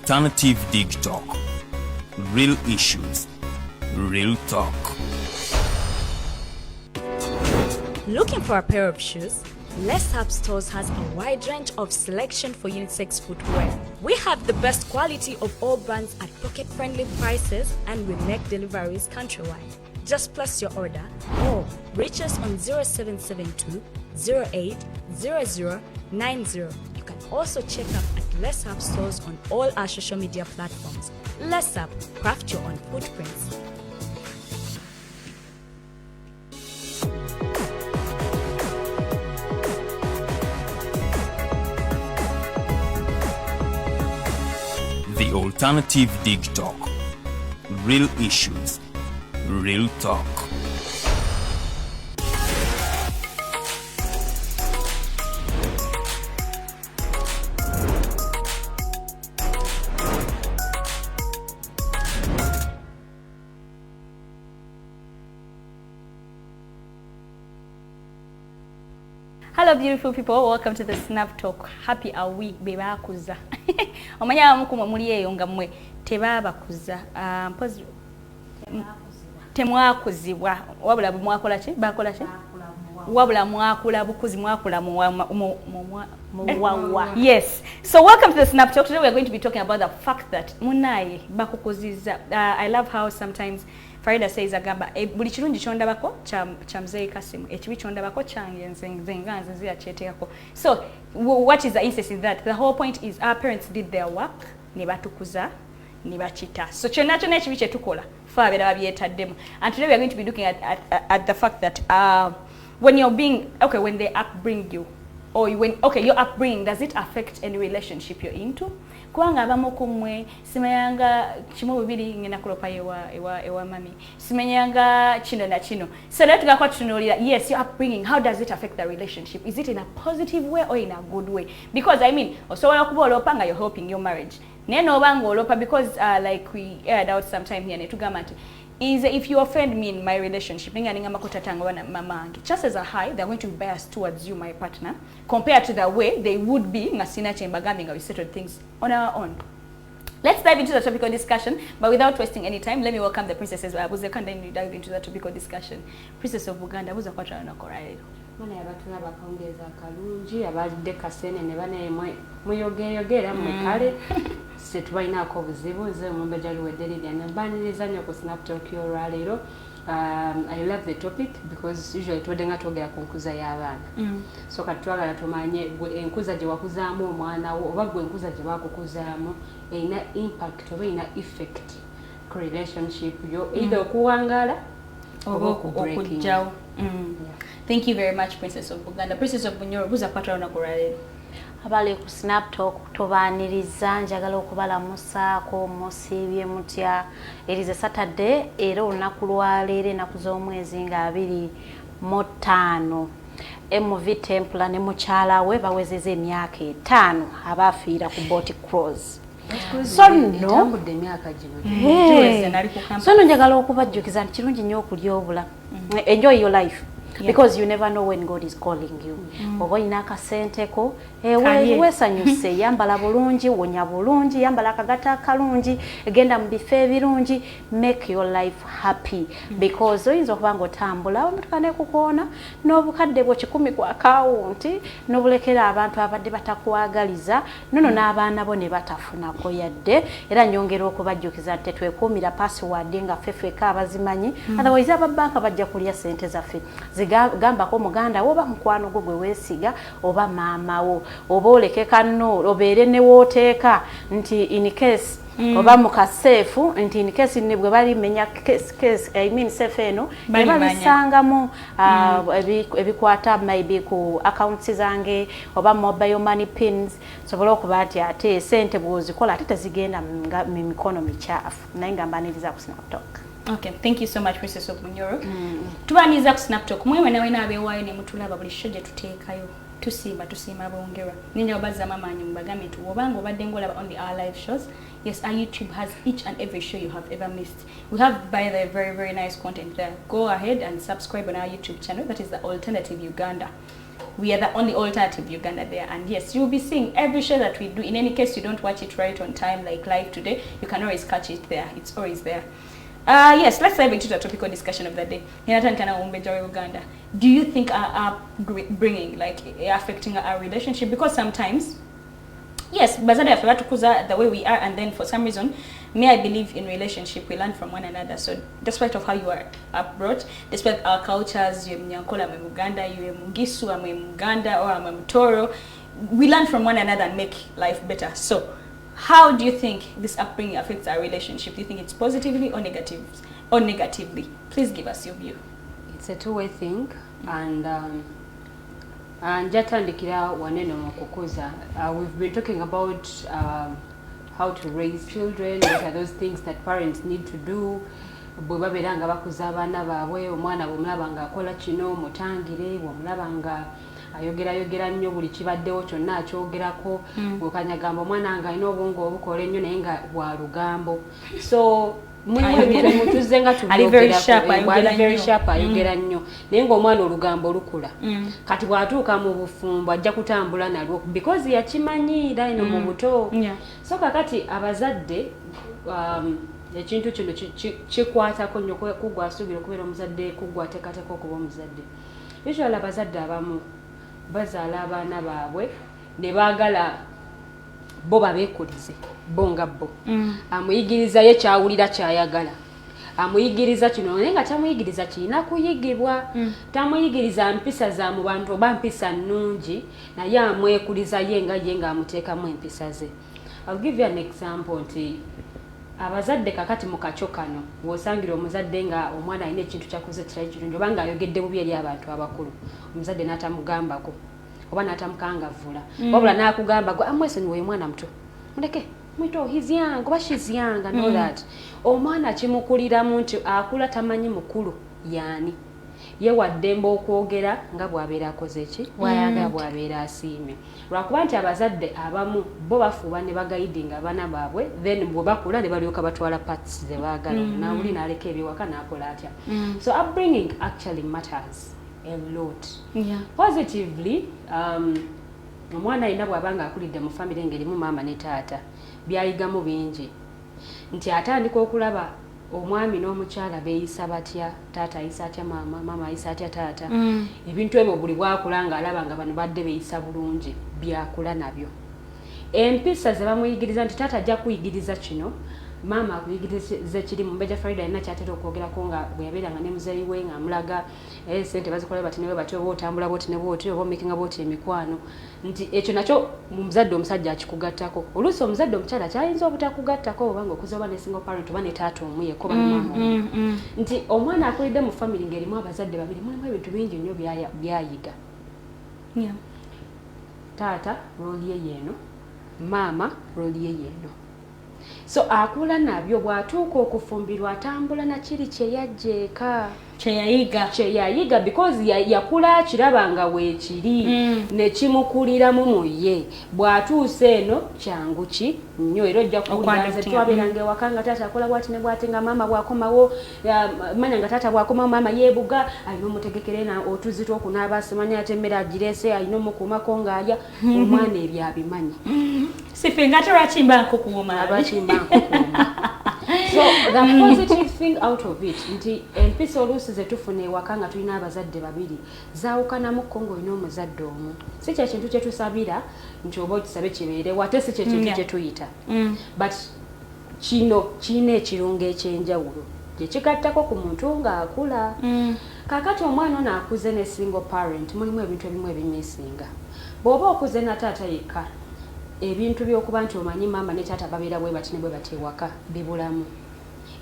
alternative Digitalk. Real issues, real talk. Looking for a pair of shoes? Less Up Stores has a wide range of selection for unisex footwear. We have the best quality of all brands at pocket-friendly prices, and we make deliveries countrywide. Just place your order or reach us on 0772 08 0090. You can also check up at Less Up Stores on all our social media platforms. Less Up, craft your own footprints. The alternative Digitalk. Real issues, real talk. Hello beautiful people, welcome to the Snap Talk. Happy are we bebakuza. Omanya mukumwe muli eyo nga mwe tebabakuza. Mpozi temwakuzibwa. Wabula mwakola ki? Bakola ki? Wabula mwakula bukuzi mwakula muwawa. Yes. So welcome to the Snap Talk. Today we are going to be talking about the fact that munaye bakukuziza. I love how sometimes Farida says agamba buli kirungi kyondabako kya mzee Kasimu ekibi kyondabako kyange nze nzira kyeteekako. So what is the essence in that? The whole point is our parents did their work ne batukuza ne bakita. So kyonna ekibi kye tukola fa abera babyetaddemu. And today we are going to be looking at the fact that when you're being when they upbring you, or your upbringing, does it affect any relationship you're into? Kwanga abamu kumwe simayanga kimu bibiri ngena kulopa ewa mami simenyanga kino na kino. So let's go to yes, your upbringing, how does it affect the relationship? Is it in a positive way or in a good way? Because I mean, so when you're helping your marriage neno bango olopa, because like we aired out sometime here netugamati is if you offend me in my relationship, chances are high they're going to be biased towards you, my partner, compared to the way they would be ngasina chembagambinga we settled things on our own. Let's dive into the topical discussion, but without wasting any time, let me welcome the princesses. I was going to dive into the topical discussion. Princess of Buganda, who's a quarter on a coral. Mwana yabatuna bakongeza kalungi abalidde kasene ne bane muyogera mwekale setwainako obuzibu nze Omumbejja Luwedde Lilian mbaniriza nnyo ku Snap Talk y'olwaleero. I love the topic because usually twodenga twogera ku nkuza y'abaana. So kati twagala tumanye enkuza gye wakuzaamu omwana wo oba gwe enkuza gye bakukuzaamu erina impact oba erina effect ku relationship yo either okuwangaala oba okujjawo. Thank you very much, Princess of Buganda. Princess of Bunyoro, who's a partner on a corale? Abale ku Snap Talk tobaniriza njagala okubalamusaako musibye mutya. It is a Saturday era olunaku lwaleero ennaku z'omwezi nga 25 MV Templar ne mukyala we bawezeza emyaka 5 abafiira ku boat cruise. So no njagala okubajjukiza nti kirungi nnyo okulya obula. Enjoy your life. Yeah. Because you never know when God is calling you. Oba ina akasente ko weesanyuse yambala bulungi wonya bulungi yambala akagata kalungi genda mu bifo ebirungi, make your life happy because oyinza okuba nga otambula omutuka ne kukoona n'obukadde bwo 10 ku akawunti n'obulekera abantu abadde batakwagaliza nono n'abaana bo ne batafunako yadde. Era nyongera okubajjukiza nti twekuumira password nga ffeffeka abazimanyi otherwise ababanka bajja kulya sente zaffe. Gamba ko muganda woba mukwano gwo gwe weesiga oba maama wo oba olekeka nno obeere ne wooteeka nti in case oba mukaseefu nti in case ne bwe bali menya case I mean safe eno ne babisangamu ebikwata maybe ku accounts zange oba mobile money pins sobola okuba nti ate sente bwozikola ate tezigenda mu mikono michafu naye nga mbaniriza ku Snap Talk. Okay, thank you so much, Princess of Bunyoro. Tubaniza ku Snap Talk. Mwewe nawe nabeewayo ne mutulaba buli shoje tuteekayo. Tusimba bongerwa. Ninja obaza mama anyu mbagame tu obanga obadde ngola on our live shows. Yes, our YouTube has each and every show you have ever missed. We have by the very nice content there. Go ahead and subscribe on our YouTube channel. That is the Alternative Uganda. we are the only alternative Uganda there. And yes, you'll be seeing every show that we do. In any case, you don't watch it right on time, like live today, you can always catch it there. It's always there. Yes, let's dive into the topical discussion of the day. Uganda, do you think are bringing, like, affecting our relationship? Because sometimes, yes, the way we are, and then for some reason, I believe in relationship, we learn from one another. So despite of how you are abroad, despite our cultures, you Mnyankola, I'm Uganda, you Mungisu, I'm Uganda, or I'm Mtoro, we learn from one another and make life better. So how do you think this upbringing affects our relationship? Do you think it's positively or negatively? Please give us your view. It's a two-way thing, and njatandikira wanene mukukuza. We've been talking about how to raise children. What are those things that parents need to do? Bwe baberanga bakuza abaana baabwe, omwana bw'omulaba ng'akola kino mutangire, bw'omulaba nga ayogera nnyo buli kibaddewo kyonna akyogerako, bw'okanyagamba omwana nga alina obwongo obukola ennyo naye nga bwa lugambo. So mutuze nga very sharp ayogera nnyo naye ng'omwana olugambo lukula. Kati bw'atuuka mu bufumbo ajja kutambula nalwo because yakimanyiira eno mu buto. So kakati abazadde ekintu kino kikwatako nnyo kuggwa asuubira okubeera omuzadde, kuggwa ateekateeka okuba omuzadde. Usually abazadde abamu bazaala abaana baabwe ne baagala bo babeekulize bo nga bo. Amuyigiriza ye kyawulira kyayagala, amuyigiriza kino naye nga tamuyigiriza kirina kuyigibwa. Tamuyigiriza mpisa za mu bantu oba mpisa nnungi, naye amwekuliza ye nga amuteekamu empisa ze. I'll give you an example nti abazadde kakati mu kacyo kano bw'osangira omuzadde nga omwana alina ekintu kyakoze kitali kirungi oba ng'ayogedde bubi eri abantu abakulu, omuzadde n'atamugambako oba n'atamukangavvula, wabula n'akugamba gwe amwesenyiwa oyo mwana muto muleke mwito he's young oba she's young and all that. Omwana kimukuliramu nti akula tamanyi mukulu yaani, ye waddembe okwogera nga bw'abeera akoze eki nga bw'abeera asiimye. Lwakuba nti abazadde abamu bo bafuuba ne bagayidinga abaana baabwe, then bwe bakula ne balyoka batwala parts ze baagala, nawuli n'aleka ebyewaka n'akola atya. So upbringing actually matters a lot. Positively, omwana alina bw'abanga akulidde mu family ng'erimu maama ne taata, byayigamu bingi. Nti atandika okulaba omwami n'omukyala beeyisa batya, taata ayisa atya maama, maama ayisa atya taata. Ebintu ebyo buli bwakula ng'alaba nga bano badde beeyisa bulungi, byakula nabyo. Empisa ze bamuyigiriza nti taata ajja kuyigiriza kino, maama akuyigiriza kiri. Omumbejja Farida alina kyatera okwogerako nga bwe yabeeranga ne muzeeyi we ng'amulaga sente bazikola bati ne bwe bati, oba otambula bwoti ne bwoti, oba omikinga bwoti emikwano. Nti ekyo nakyo muzadde omusajja akikugattako. Oluusi omuzadde omukyala kyayinza obutakugattako oba ng'okuza oba ne single parent oba ne taata omu yekko oba ne maama omu. Nti omwana akulidde mu family ng'erimu abazadde babiri, mulimu ebintu bingi nnyo byayiga. Taata rooli ye yeeno, maama rooli ye yeeno. So akula nabyo, bw'atuuka okufumbirwa atambula na kiri kye yajja eka kyeyayiga because yakula akiraba nga weekiri ne kimukuliramu mu ye. Bw'atuusa eno kyangu ki nnyo era ojja kuwulira nze twabeeranga ewaka nga taata akola bwati ne bwati nga maama bw'akomawo, manya nga taata bw'akomawo maama yeebuga alina omutegekere otuzi tw'okunaaba, simanya ate emmere agireese alina omukuumako ng'alya. Omwana ebyo abimanyi. Sifinga terwakimbanko kuuma abakimbanko kuuma. So the positive thing out of it nti empisa oluusi ze tufuna ewaka nga tulina abazadde babiri zaawukanamuko ng'olina omuzadde omu. Si kye kintu kye tusabira nti oba okisabe kibeerewo, ate si kye kintu kye tuyita. But kino kirina ekirungo ekyenjawulo gye kigattako ku muntu ng'akula. Kaakati omwana ono akuze ne single parent, mulimu ebintu ebimu ebimisinga. Bw'oba okuze na taata yekka, ebintu by'okuba nti omanyi maama ne taata babeera bwe bati ne bwe bati ewaka bibulamu.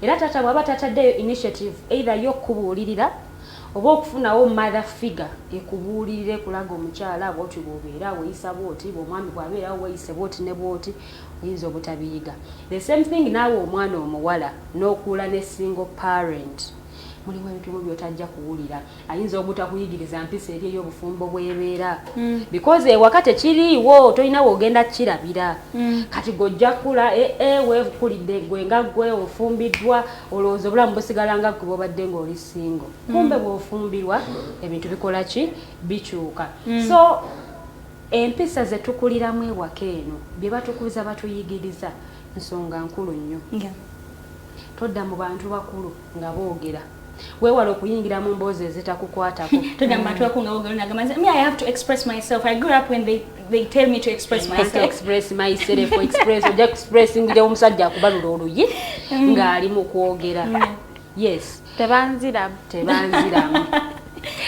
Era taata bw'aba tataddeyo initiative either y'okubuulirira oba okufunawo mother figure ekubuulirire kulaga omukyala bw'oti bw'obeera weeyisa bw'oti, bw'omwami bw'abeerawo weeyise bw'oti ne bw'oti, oyinza obutabiyiga. The same thing naawe omwana omuwala n'okula ne single parent. mulimu ebintu byotajja kuwulira ayinza obutakuyigiriza mpisa eri ey'obufumbo bwebeera because ewaka tekiriiwo tolina woogenda kirabira kati gojja kula weekulidde gwe nga gwe ofumbiddwa olowooza obulamu busigala nga gwe bwobadde ng'oli singo kumbe bw'ofumbirwa ebintu bikola ki bikyuka so empisa ze tukuliramu ewaka eno bye batukubiza batuyigiriza nsonga nkulu nnyo todda mu bantu bakulu nga boogera weewala okuyingira mu mboozi ezitakukwatako todda mu bantu bakulu nga boogera nagamba me I have to express myself. I grew up when they tell me to express myself. Express myself ojja expressingira omusajja akubalula oluyi ng'ali mu kwogera yes tebanziramu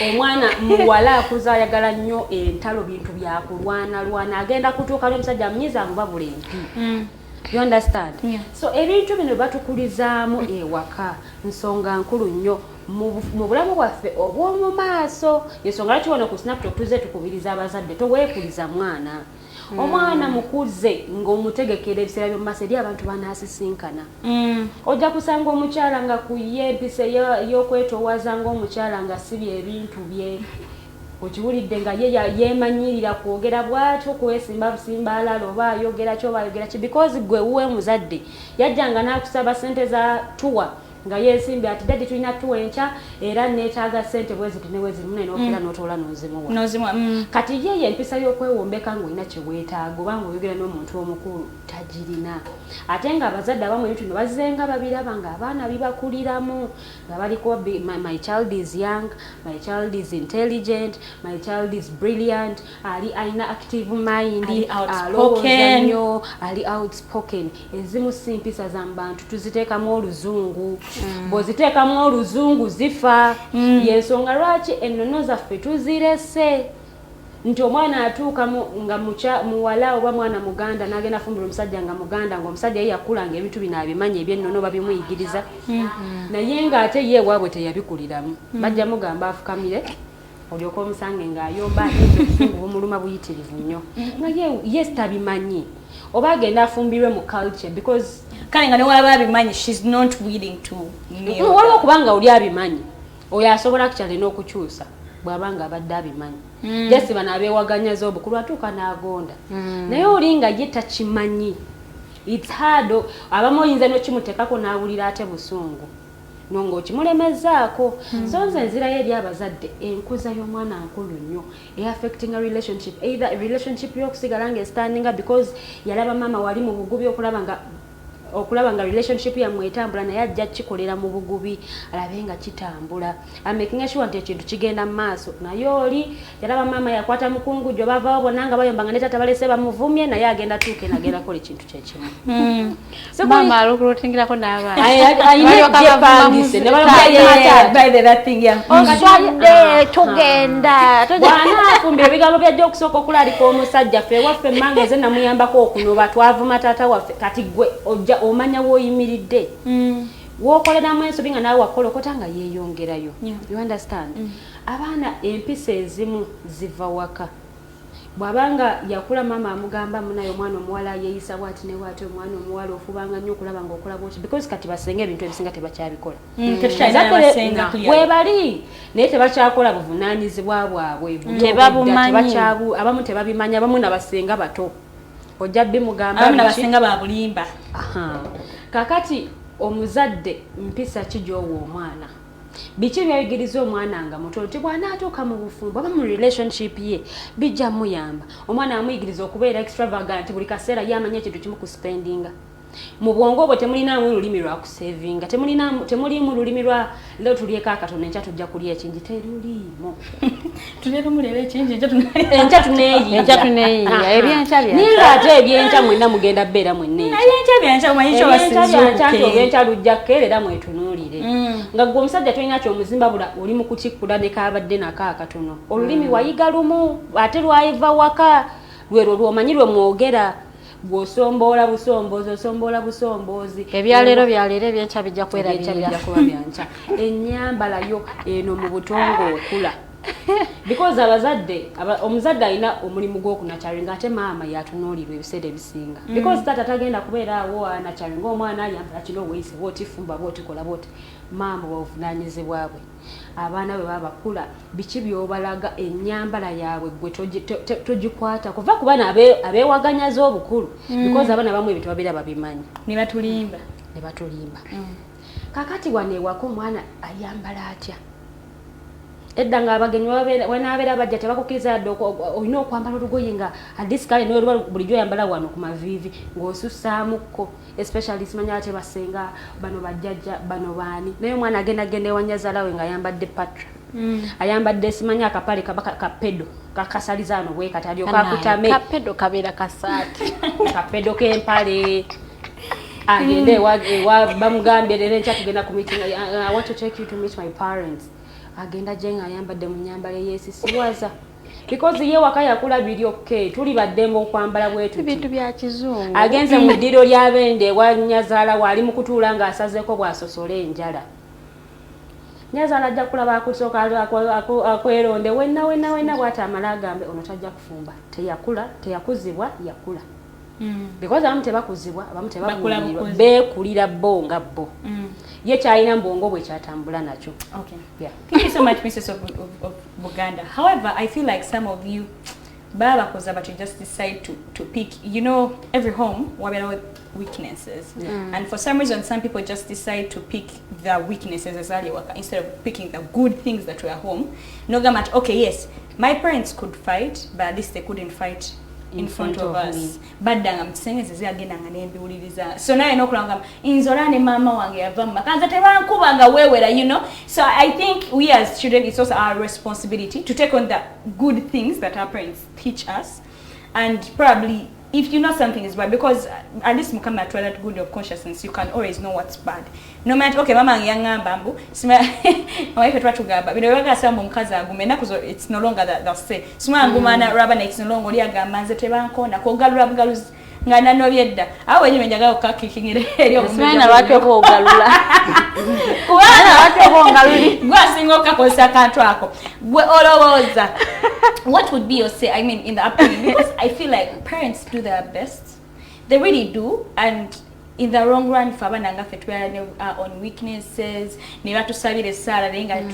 omwana muwala akuza ayagala nnyo entalo bintu byakulwana agenda kutuuka n'omusajja amunyiza amubabula empi you understand so ebintu bino batukulizaamu ewaka nsonga nkulu nnyo mu bulamu bwaffe obw'omu maaso ensonga lwaki wano ku snaptok tuze tukubiriza abazadde toweekuliza omwana mukuze ng'omutegekera ebiseera by'omu maaso eri abantu banaasisinkana ojja kusanga omukyala nga ku ye empisa y'okwetoowaza ng'omukyala nga sibye ebintu bye okiwulidde nga ye yeemanyirira kwogera bw'atyo kwesimba busimba alala oba ayogera ki oba ayogera ki because gwe wuwe muzadde yajjanga n'akusaba ssente za tuwa nga yeesimbye ati daddi tulina tuwa enkya era neetaaga ssente bweziti newezimune n'okera n'otoola n'ozimuwa kati ye empisa y'okwewombeka ng'olina kye weetaaga oba ng'oyogera n'omuntu omukulu tagirina ate nga abazadde abamu ebintu ne bazenga babiraba ng'abaana bibakuliramu nga baliko my child is young, my child is intelligent, my child is brilliant, ali alina active mind, alowooza nnyo, ali outspoken. Ezimu si mpisa za mu bantu tuziteekamu oluzungu bw'oziteekamu oluzungu zifa y'ensonga lwaki ennono zaffe tuzirese nti omwana atuuka nga muwala oba mwana muganda n'agenda fumbira omusajja nga muganda ng'omusajja ye yakulanga ebintu bino abimanyi ebyennono babimuyigiriza naye ng'ate ye ewaabwe teyabikuliramu bajja mugamba afukamire olyoka omusange ng'ayomba obusungu bumuluma buyitirivu nnyo nga ye tabimanyi oba agenda afumbirwe mu culture because kale nga newaba abimanyi she's not willing to waliwo okubanga oli abimanyi oyo asobola kukyalina okukyusa bw'abanga abadde abimanyi jesi bano abeewaganyaza obukulu atuuka n'agonda naye oli nga ye takimanyi it's hard abamu oyinza n'okimuteekako n'awulira ate busungu nonga okimulemezaako so nze nzirayo eri abazadde enkuza y'omwana nkulu nnyo affecting a relationship either a relationship y'okusigala ng'estandinga because yalaba mama wali mu bugubi okulaba nga relationship yammwe etambula naye ajja kikolera mu bugubi alabe nga kitambula making sure nti ekintu kigenda mu maaso naye oli yalaba mama yakwata mukungujjo bavaawo bonna nga bayomba nga ne taata balese bamuvumye naye agenda tuuke nagenda kola ekintu kyekimu mama alukulutingirako n'abaana oswadde tugenda bw'anaafumbira ebigambo byajja okusooka okulalika omusajja ffe ewaffe emmanga eze namuyambako okunoba twavuma taata waffe kati gwe ojja omanya w'oyimiridde w'okoleramu ensobi nga naawe wakolokota nga yeeyongerayo you understand abaana empisa ezimu ziva waka bw'abanga yakula mama amugamba munaye omwana omuwala yeeyisa bwati ne bwati omwana omuwala ofubanga nnyo okulaba ng'okola bwoti because kati basenga ebintu ebisinga tebakyabikola bwebali naye tebakyakola buvunaanyizibwa bwabwe abamu tebabimanya abamu nabasenga bato ojja bimugamba nabasenga babulimba kakati omuzadde mpisa kijoowa omwana biki byayigiriza omwana nga muto nti bw'anaatuuka mu bufumbo aba mu relationship ye bijja muyamba omwana amuyigiriza okubeera extravagant buli kaseera yamanya ekintu kimu ku spendinga mu bwongo obwo temulinaamu lulimi lwa kusevinga temulimu lulimi lwa leo tulyeko akatono enkya tujja kulya ekingi teruliimu enkya tuneeyiya ebyenkya naye ng'ate ebyenkya mwenna mugenda bbeera mwenneebyenkya lujja kkeera era mwetunuulire nga gwe omusajja tolina kyomuzimba bula oli mu kukikkula ne kaabadde nako akatono olulimi wayiga lumu ate lwayiva waka lwero lwomanyi lwe mwogera bw'osombola busomboozi ebyaleero ebyenkya bijja kwerabirira ennyambala yo eno mu butongo okula Because abazadde omuzadde alina omulimu gw'okunakyalinga ate maama yatunuulirwa ebiseera ebisinga because taata tagenda kubeera awo anakyalinga omwana ayambala kino weeyise bw'oti fumba bw'oti kola bw'oti maama bw'obuvunaanyizibwa bwe abaana bwe baba bakula biki by'obalaga ennyambala yaabwe gwe togikwata kuva ku baana abeewaganya z'obukulu because abaana bamu ebintu babeera babimanyi ne batulimba kakati wano ewaka omwana ayambala atya edda nga abagenyi wanaabeera bajja tebakukkiriza yadde olina okwambala olugoye nga adisikale nooluba bulijjo oyambala wano ku maviivi ng'osussaamuko especially simanya ate basenga bano bajjajja bano baani naye omwana agenda ewanyazaala we ng'ayambadde patra ayambadde simanya akapale kapedo kakasaliza ano bwe kati alyoka akutame kapedo kabeera kasaati kapedo k'empale agende ewa bamugambye leero enkya tugenda ku meeting I want to take you to meet my parents agenda jenga ayambadde mu nnyambala yeesisiwaza because ye waka yakula biri okay tuli baddembe okwambala bwetu ebintu bya kizungu agenze mu ddiro ly'abende ewa Nyazaala wali mu kutuula ng'asazeeko bw'asosola enjala Nyazaala ajja kulaba akusooka akweronde wenna bw'atamala agambe ono tajja kufumba teyakuzibwa yakula because abamu tebakuzibwa abamu tebakulirwa beekulira bo nga bo ye kyalina mbongo bwe kyatambula nakyo. Okay. Yeah. Thank you so much, Mrs. of Buganda. However, I feel like some of you baba koza but you just decide to pick, you know, every home wabera with weaknesses. And for some reason some people just decide to pick their weaknesses as early worker instead of picking the good things that were at home. No much okay, yes, my parents could fight, but at least they couldn't fight in front of us. Badanga mtsengeze agenda nga nembiwuliriza. So naye nokulanga inzolane mama wange yava makanza tebankubanga wewera, you know. So I think we as children, it's also our responsibility to take on the good things that our parents teach us, and probably if you know something is bad, because at least mukama to that good of consciousness, you can always know what's bad. No matter okay, mama yangamba mbu sima wife twatugamba bino baga sambo mukazi agumena kuzo it's no longer that they'll say sima ngumana raba na it's no longer lyagamba nze tebankona ko galula bugaluzi ngana no byedda awo nyime njaga okakikingire eri omusana lwatyo ko galula kubana lwatyo ko ngaluli gwasinga okakosa kantu ako gwe olowooza. What would be your say, I mean, in the upbringing? Because I feel like parents do their best. They really do. And in the wrong run, if abananga fetwe on weaknesses, never to serve the salary, and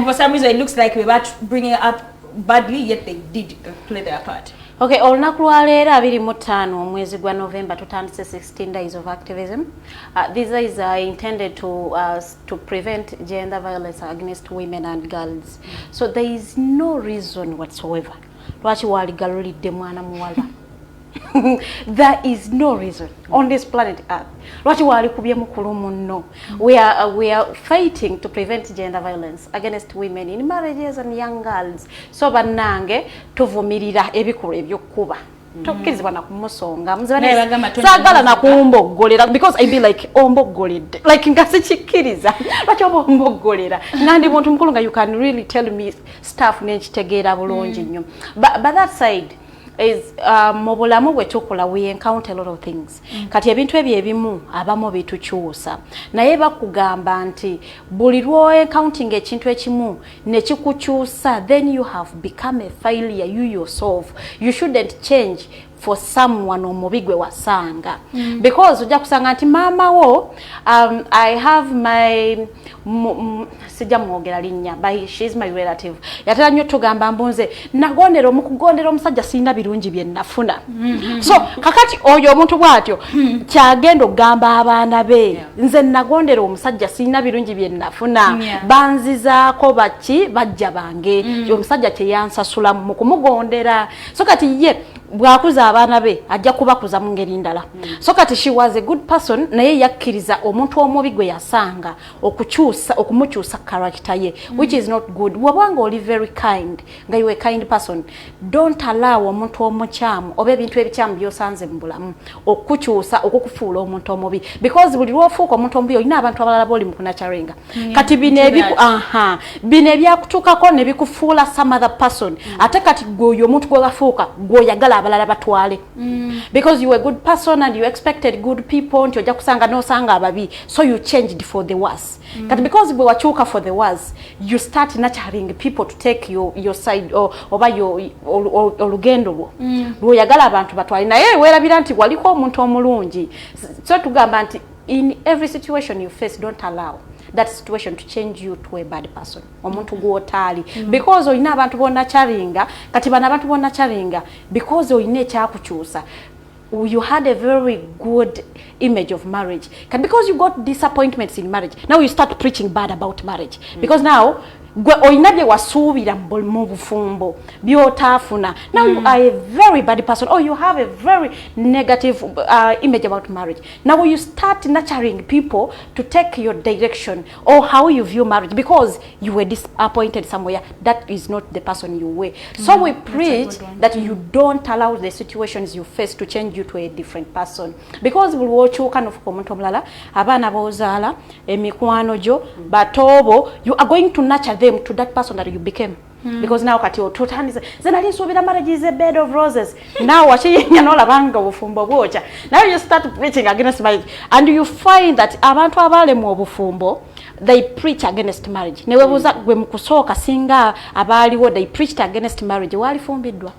for some reason it looks like we were bringing it up badly, yet they did play their part. Okay, olunaku lwa leero 25 omwezi gwa November tutandise 16 days of activism. These days are intended to prevent gender violence against women and girls. So there is no reason whatsoever lwaki waligalulidde mwana muwala. There is no reason on this planet Earth lwaki walikubye mukulu munno. We are fighting to prevent gender violence against women in marriages and young girls. So bannange tuvumirira ebikulu ebyokuba tokkirizibwa na kumusonga sagala na kumboggolera because I be like omboggoledde like nga sikikkiriza lwaki oba omboggolera nandi muntu mukulu nga you can really tell me stuff nenkitegeera bulungi nnyo but that side is mu bulamu bwe tukola we encounter a lot of things. Kati ebintu ebyo ebimu abamu bitukyusa naye bakugamba nti buli lwo encountering ekintu ekimu ne kikukyusa then you have become a failure you yourself. You shouldn't change for someone omubigwe wasanga because ojja kusanga nti mama wo I have my sijja mwogera linnya but she's my relative yatera nnyo tugamba mbunze nagondera omukugondera omusajja sina birungi bye nafuna so kakati oyo omuntu bwatyo kyagenda ogamba abaana be nze nagondera omusajja sina birungi bye nafuna banzizaako baki bajja bange omusajja teyansasula mu kumugondera so kati ye bwakuza abaana be ajja kubakuza mu ngeri ndala. So kati she was a good person naye yakkiriza omuntu omubi gwe yasanga okumukyusa character ye which is not good. Wabanga oli very kind nga you a kind person, don't allow omuntu omukyamu oba ebintu ebikyamu byosanze mu bulamu okukukyusa okukufuula omuntu omubi because buli lwofuuka omuntu omubi olina abantu abalala boli mu kunacharenga kati bino ebyakutuukako ne bikufuula some other person ate kati gwe oyo omuntu gwe wafuuka gwe oyagala abalala batwale batwale because you were a good person and you expected good people nti ojja kusanga nosanga ababi, so you changed for the worse. But because we wachuka for the worse, you start nurturing people to take your side or oba your olugendo lwo lwoyagala abantu batwale naye weerabira nti waliko omuntu omulungi. So tugamba nti in every situation you face, don't allow that situation to change you to a bad person. Omuntu gwotali because oyina abantu bonna charinga kati bana abantu bonna charinga because oyina ekyakukyusa. You had a very good image of marriage. Because you got disappointments in marriage, now you start preaching bad about marriage. Because now oinabye wasuubira mu bufumbo byotafuna. Now you are a very bad person, or you have a very negative image about marriage. Now you start nurturing people to take your direction or how you view marriage because you were disappointed somewhere. That is not the person you were. So we preach that you don't allow the situations you face to change you to a different person. Because we watch you kind of comment omulala abana bozala emikwano jo batobo, you are going to nurture them to that person that you became. Because now kati otutani zenali sobira marriage is a bed of roses. Now wachinya nola banga bufumbo bwocha. Now you start preaching against marriage and you find that abantu abale mu bufumbo they preach against marriage. Newe buza gwe mukusoka singa abaliwo they preached against marriage wali fumbiddwa.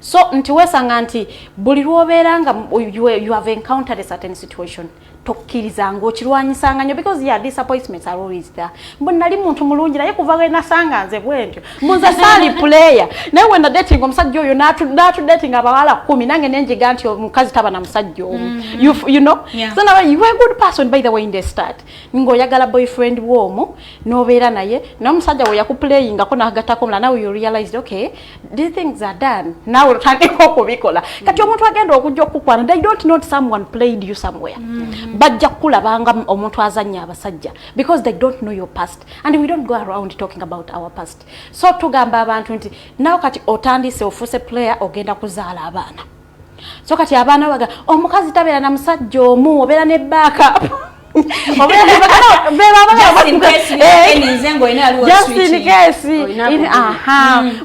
So nti wesanga nti buli lwoberanga you have encountered a certain situation tokkiriza ng'okirwanyisanga nnyo because yeah disappointments are always there. Mbu nali muntu mulungi naye kuva we nasanga nze bwentyo mbuza sali player naye wena dating omusajja oyo natu dating abawala 10 nange nenjiga nti omukazi taba na musajja omu you know so now you are a good person by the way in the start ng'oyagala boyfriend womu nobeera naye n'omusajja we yakuplayinga ko nagatako mula now you realized okay these things are done now otandika okubikola kati omuntu agenda okujja okukwana they don't know someone played you somewhere bajja kulabanga omuntu azanya abasajja because they don't know your past and we don't go around talking about our past. So tugamba abantu nti now kati otandise ofuse player ogenda kuzaala abaana. So kati abaana baga omukazi tabeera na musajja omu obeera ne backup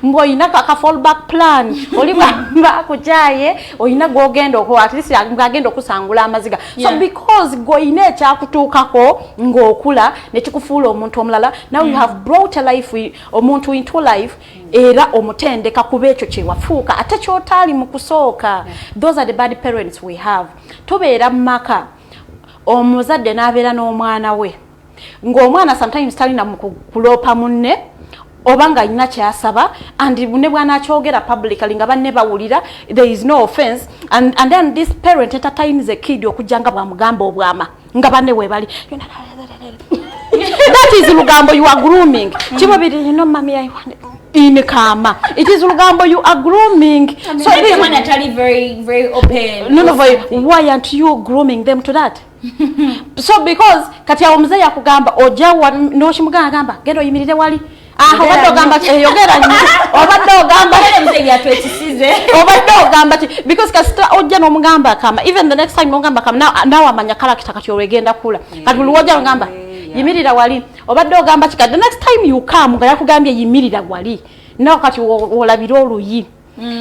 mboyina kaka fallback plan oli bakujaye oyina gogenda okwo at least agenda okusangula amaziga. So because goyina ekyakutuukako ng'okula nekikufuula omuntu omulala now you have brought a life omuntu into life era omutendeka kuba ekyo kyewafuuka ate kyotaali mu kusooka. Those are the bad parents we have. Tubeera mu maka omuzadde n'abeera n'omwana we ng'omwana sometimes talina mu kulopa munne oba nga alina kyasaba and ne bw'anakyogera publicly nga banne bawulira there is no offense and then this parent entertains a kid okujja nga bwamugamba obwama nga banne webali that is lugambo you are grooming kibabiri you know mommy I want in kama it is lugambo you are grooming. So it is actually very open. No, why aren't you grooming them to that? So because kati ya omuze yakugamba ojawa no shimugana gamba gendo yimirire wali obadde ogamba yogera nnyo obadde ogamba omuze yatwekisize obadde ogamba because kasita ojja n'omugamba kama even the next time n'ogamba kama now amanya character kati olwegenda kula kati luwoja ngamba yimirira wali obadde ogamba kikadde the next time you come nga yakugambye yimirira wali now kati olabira oluyi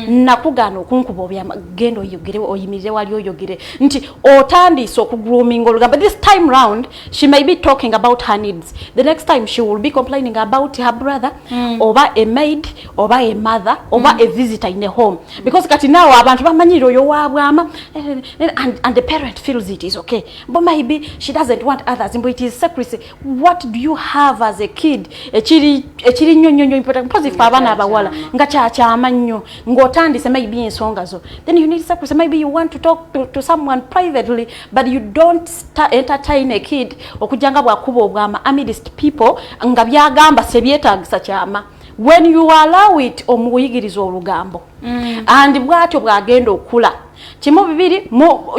nakugana okunkuba obyagenda oyogere oyimirire wali oyogere nti otandise okugrooming olugamba. This time round she may be talking about her needs, the next time she will be complaining about her brother oba a maid oba a mother oba a visitor in a home because kati now abantu bamanyire oyo wabwama and the parent feels it is okay but maybe she doesn't want others but it is secrecy. What do you have as a kid ekiri nyonyonyo important positive abana abawala nga kyama nnyo ngotandise maybe ensonga zo then you need secrecy. Maybe you want to talk to someone privately but you don't entertain a kid okujanga bwakuba obwama amidst people nga byagamba sebyetagisa kyama. When you allow it omuyigiriza olugambo and bwatyo bwagenda okula Chimu bibiri,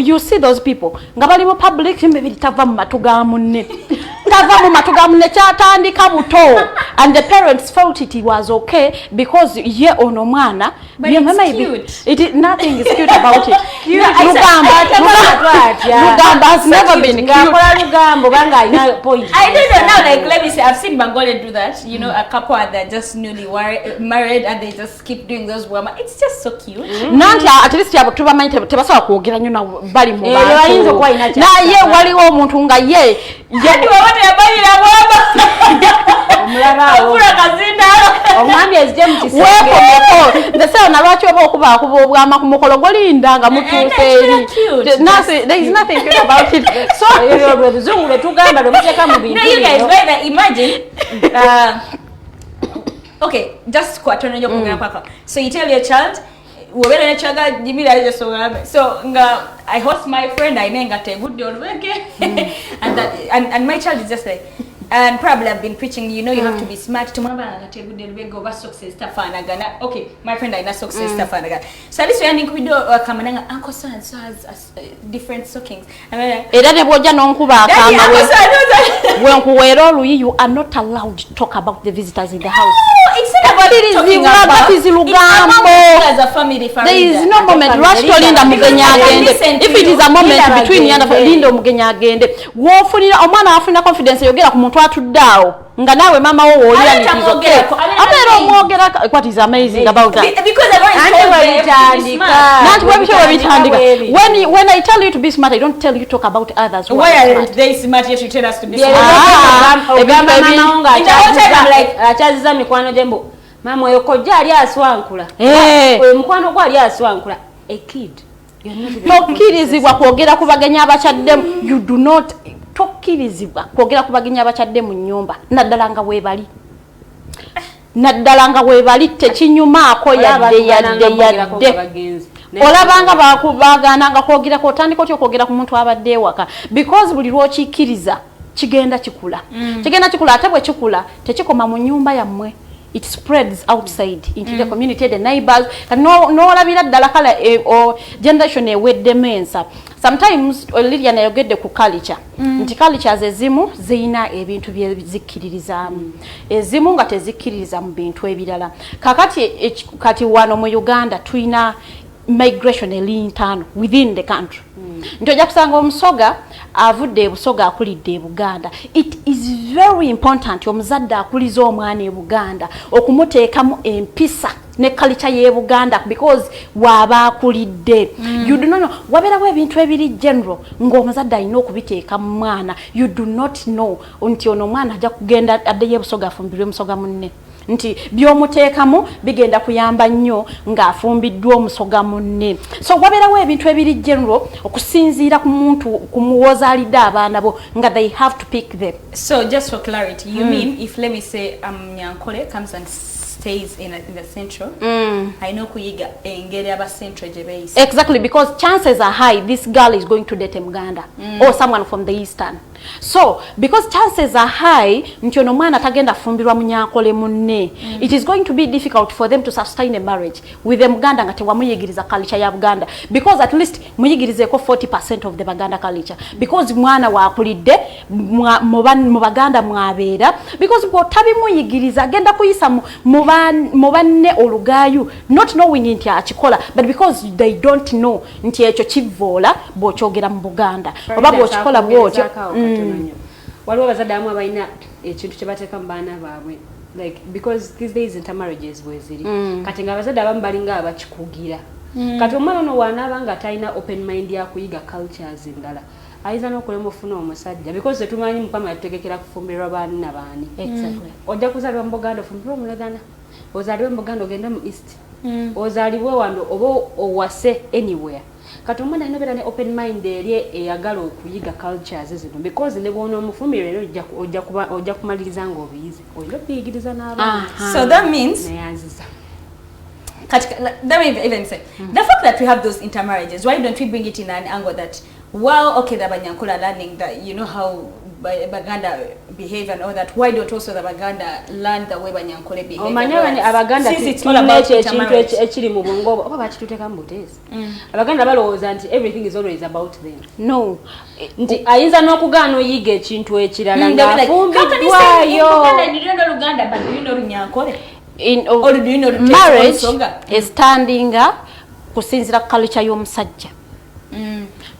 you see those people. Nga bali mu public chimu bibiri tava mu matu ga munne. Tava mu matu ga munne kyatandika buto. And the parents felt it was okay because ye ono mwana. But it's cute. It is nothing is cute about it. Lugamba has never been cute. I don't know now, like let me say, I've seen Bengali do that. You know, a couple that just newly married and they just keep doing those women. It's just so cute. Nanti at least yabo tuba mind tebasobola kwogera nnyo na bali mu bantu. Na ye waliwo omuntu nga ye yadi wabone yabalira bwaba. Omulaba okura kazinda. Omwami ezje mu kisenge. Wekomeko. Ndese na lwaki oba okuba kubobwama ku mukolo golinda nga mutuuse eri. There is nothing cute about it. So yo bezungu letugamba lomuteka mu bintu. You guys better imagine okay, just kwatona nyo kugera kwako. So you tell your child wobera ne chaga jimira je so nga I host my friend I menga te good olweke and my child is just like and probably I've been preaching, you know, you have to be smart to mama nga te good olweke over success tafana gana. Okay, my friend I na success tafana gana. So this way and video kamananga uncle so and so has different stockings. And like era ne bwojja nonkuba akanga when kuwero luyi you are not allowed to talk about the visitors in the house. It's not about talking about that is lugambo as a family. There is no moment Rashto Linda mugenya agende. If it is a moment between Yanda Linda mugenya agende, wofunira omwana afuna confidence yogera ku muntu atuddawo nga nawe mama wo olya nitizoke. Amero mwogera what is amazing about that? Because I when I tell you to be smart, I don't tell you to talk about others. Why are they smart yet you tell us to be smart? Achaziza mikwano jembo. Mama yokojja ali aswankula. Mukwano gwa ali aswankula. A kid. Tokkirizibwa kwogera kubagenya abakyadde. You do not tokkirizibwa kwogera kubagenya abakyadde mu nyumba. Naddalanga webali. Naddalanga webali tekinyumaako yadde. Olabanga bakubagananga kwogera ko tandika otyo kwogera ku muntu abadde ewaka because buli lw'okikkiriza kigenda kikula. Kigenda kikula ate bwe kikula tekikoma mu nyumba yammwe. It spreads outside into the community, the neighbors. No labira ddala kala or generation ewedde mensa. Sometimes Lilian ayogedde ku culture. Nti culture ezimu ziyina ebintu byezikkirizaamu. Ezimu nga tezikkiririza mu bintu ebirala. Kati wano mu Uganda tuyina migration elintano within the country. Ntojja kusanga omusoga avudde ebusoga akulidde e Buganda. It is very important omuzadde akuliza omwana e Buganda okumuteekamu empisa ne culture ye Buganda because waba akulidde. You do not know waberawo ebintu ebiri general ng'omuzadde alina okubiteeka mu mwana. You do not know nti ono omwana ajja kugenda addeyo ebusoga afumbirwe musoga munne. Nti byomuteekamu bigenda kuyamba nnyo ng'afumbiddwa omusoga munne. So waberawo ebintu ebiri general okusinziira ku muntu kumuwoza alidde abaana bo nga they have to pick them. So just for clarity, you mean if let me say Nyankole comes and stays in the central, I know kuyiga engeri aba central jebeisi. Exactly, because chances are high this girl is going to date Muganda or someone from the eastern. So because chances are high nti ono mwana tagenda fumbirwa Munyankole munne, it is going to be difficult for them to sustain a marriage with the Muganda nga tewamuyigiriza culture ya Buganda, because at least muyigirizeko 40% of the Baganda culture, because mwana wakulidde mu Baganda mwabeera, because bwotabi muyigiriza agenda kuyisa mu banne olugayu, not knowing nti akikola, but because they don't know nti ekyo kivoola bw'okyogera mu Buganda oba bw'okikola bw'otyo. Waliwo abazadde abamu abalina ekintu kye bateeka mu baana baabwe, like because these days intermarriages bwe ziri kati nga abazadde abamu balinga abakikugira. Kati omwana ono wanaaba nga talina open mind ya kuyiga cultures endala ayinza n'okulema ofuna omusajja because tetumanyi Mukama yatutegekera kufumbirwa baana baani. Exactly. Ojja kuzaalibwa mu Buganda ofumbirwe Omulagana, ozaalibwe mu Buganda ogende mu East, ozaalibwe wano oba owase anywhere. Kati omwana alina ne open mind eri eyagala okuyiga cultures zino because ne bw'ona omufumire ero ojja kumaliriza ng'obiyize olina okuyigiriza n'abaana. So that means that may even say the fact that we have those intermarriages, why don't we bring it in an angle that Well, okay, the Banyankole are learning that, you know how Baganda behave and all that. Why don't also the Baganda learn the way Banyankole behave? Omanya Abaganda ekintu ekiri mu bwongo oba bakituteeka mu buteezi. Abaganda balowooza nti everything is always about them. No. Nti ayinza n'okugaana oyiga ekintu ekirala ng'afumbiddwayo. You don't know Luganda, but do you know Runyankole? Or do you know the marriage nsonga? is standing up kusinzira ku culture y'omusajja.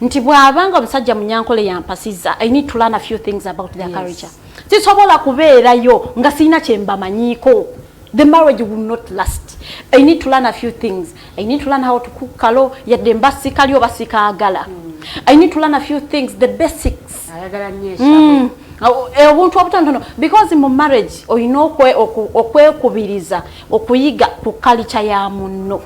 Nti bw'abanga omusajja Munyankole yampasiza, I need to learn a few things about their culture. Sisobola kubeerayo nga sina kye mbamanyiiko. The marriage will not last. I need to learn a few things. I need to learn how to cook kalo yadde mbasika lyo basika agala. I need to learn a few things, the basics. Ayagala nnyo obuntu obutonotono because mu marriage oyina okwekubiriza okuyiga ku culture ya munno.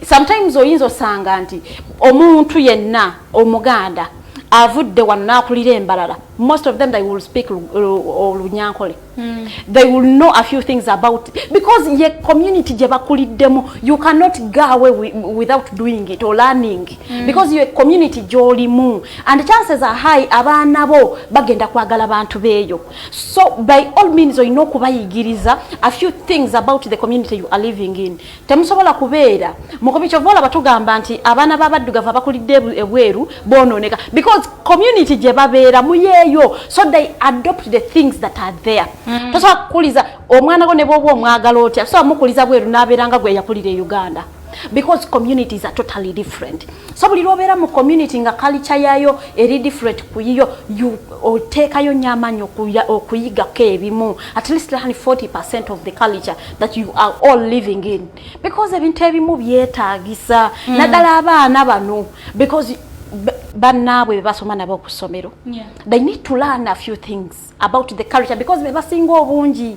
Sometimes oyinza osanga nti omuntu yenna Omuganda avudde wano n'akulira embalala. Most of them they will speak Lunyankole. They will know a few things about it because ye community gye bakuliddemu, you cannot go away without doing it or learning because your community gy'olimu, and chances are high abaana bo bagenda kwagala bantu beeyo. So by all means oyina okubayigiriza a few things about the community you are living in. Temusobola kubeera mukobichovola batugamba nti abaana b'abaddugavu abakulidde ebweru bonooneka because community gye babeera muyeeyo, so they adopt the things that are there. Tosobola kukuliza omwana go ne bw'oba omwagala otya, so mukuliza bweru n'abeeranga gwe yakulira e Uganda because communities are totally different. So buli lwobeera mu community nga culture yayo eri different kuyiyo, you oteekayo nyamanyo okuyigako ebimu, at least 40% of the culture that you are all living in because ebintu ebimu byetaagisa naddala abaana bano because bannaabwe basoma nabo ku ssomero. They need to learn a few things about the culture because bebasinga obungi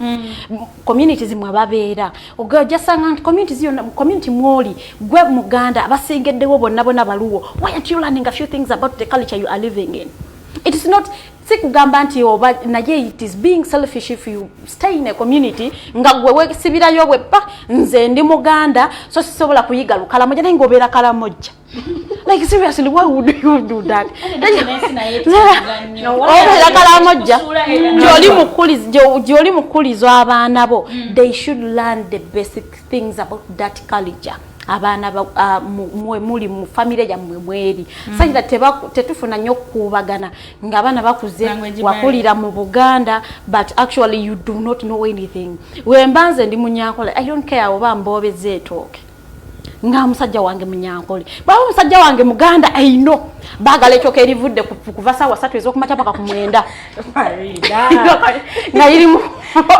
communities mwe babeera ogajasanga nti community mwoli gwe Muganda abasingeddewo bonna baluwo. Why aren't you learning a few things about the culture you are living in? It is not sikugamba nti oba naye it is being selfish if you stay in a community nga gwe wesibirayo bwe pa nze ndi Muganda so sisobola kuyiga lukala moja naye ngobeera kala moja. Like seriously, why would you do that? Joli mukulizo abaana bo. They should learn the basic things about that culture. Abaana muli mu family ya mweri. Sajja tetufuna nnyo kubagana nga abaana bakuze wakulira mu Buganda but actually you do not know anything. Wembanze ndi Munyankole, I don't care oba mbobeze etoke. Nga musajja wange Munyankole. Ba musajja wange Muganda I know. Bagala ekyoka erivudde kuva sawa 3 ezokumacha paka ku 9. Farida. Na iri mu